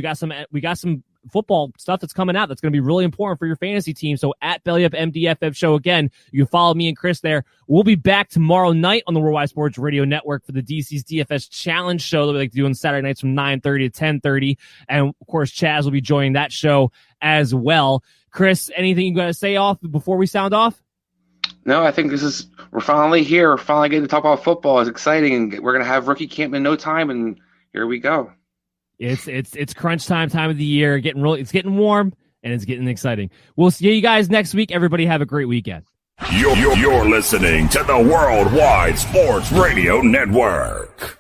we got some football stuff that's coming out that's going to be really important for your fantasy team. So at BellyUpMDFF Show, again, you can follow me and Chris there. We'll be back tomorrow night on the Worldwide Sports Radio Network for the DC's DFS Challenge show that we like to do on Saturday nights from 9:30 to 10:30. And of course, Chaz will be joining that show as well. Chris, anything you got to say off before we sound off? No, I think we're finally here. We're finally getting to talk about football. It's exciting, and we're going to have rookie camp in no time, and here we go. It's crunch time of the year. It's getting warm and it's getting exciting. We'll see you guys next week. Everybody have a great weekend. You're listening to the Worldwide Sports Radio Network.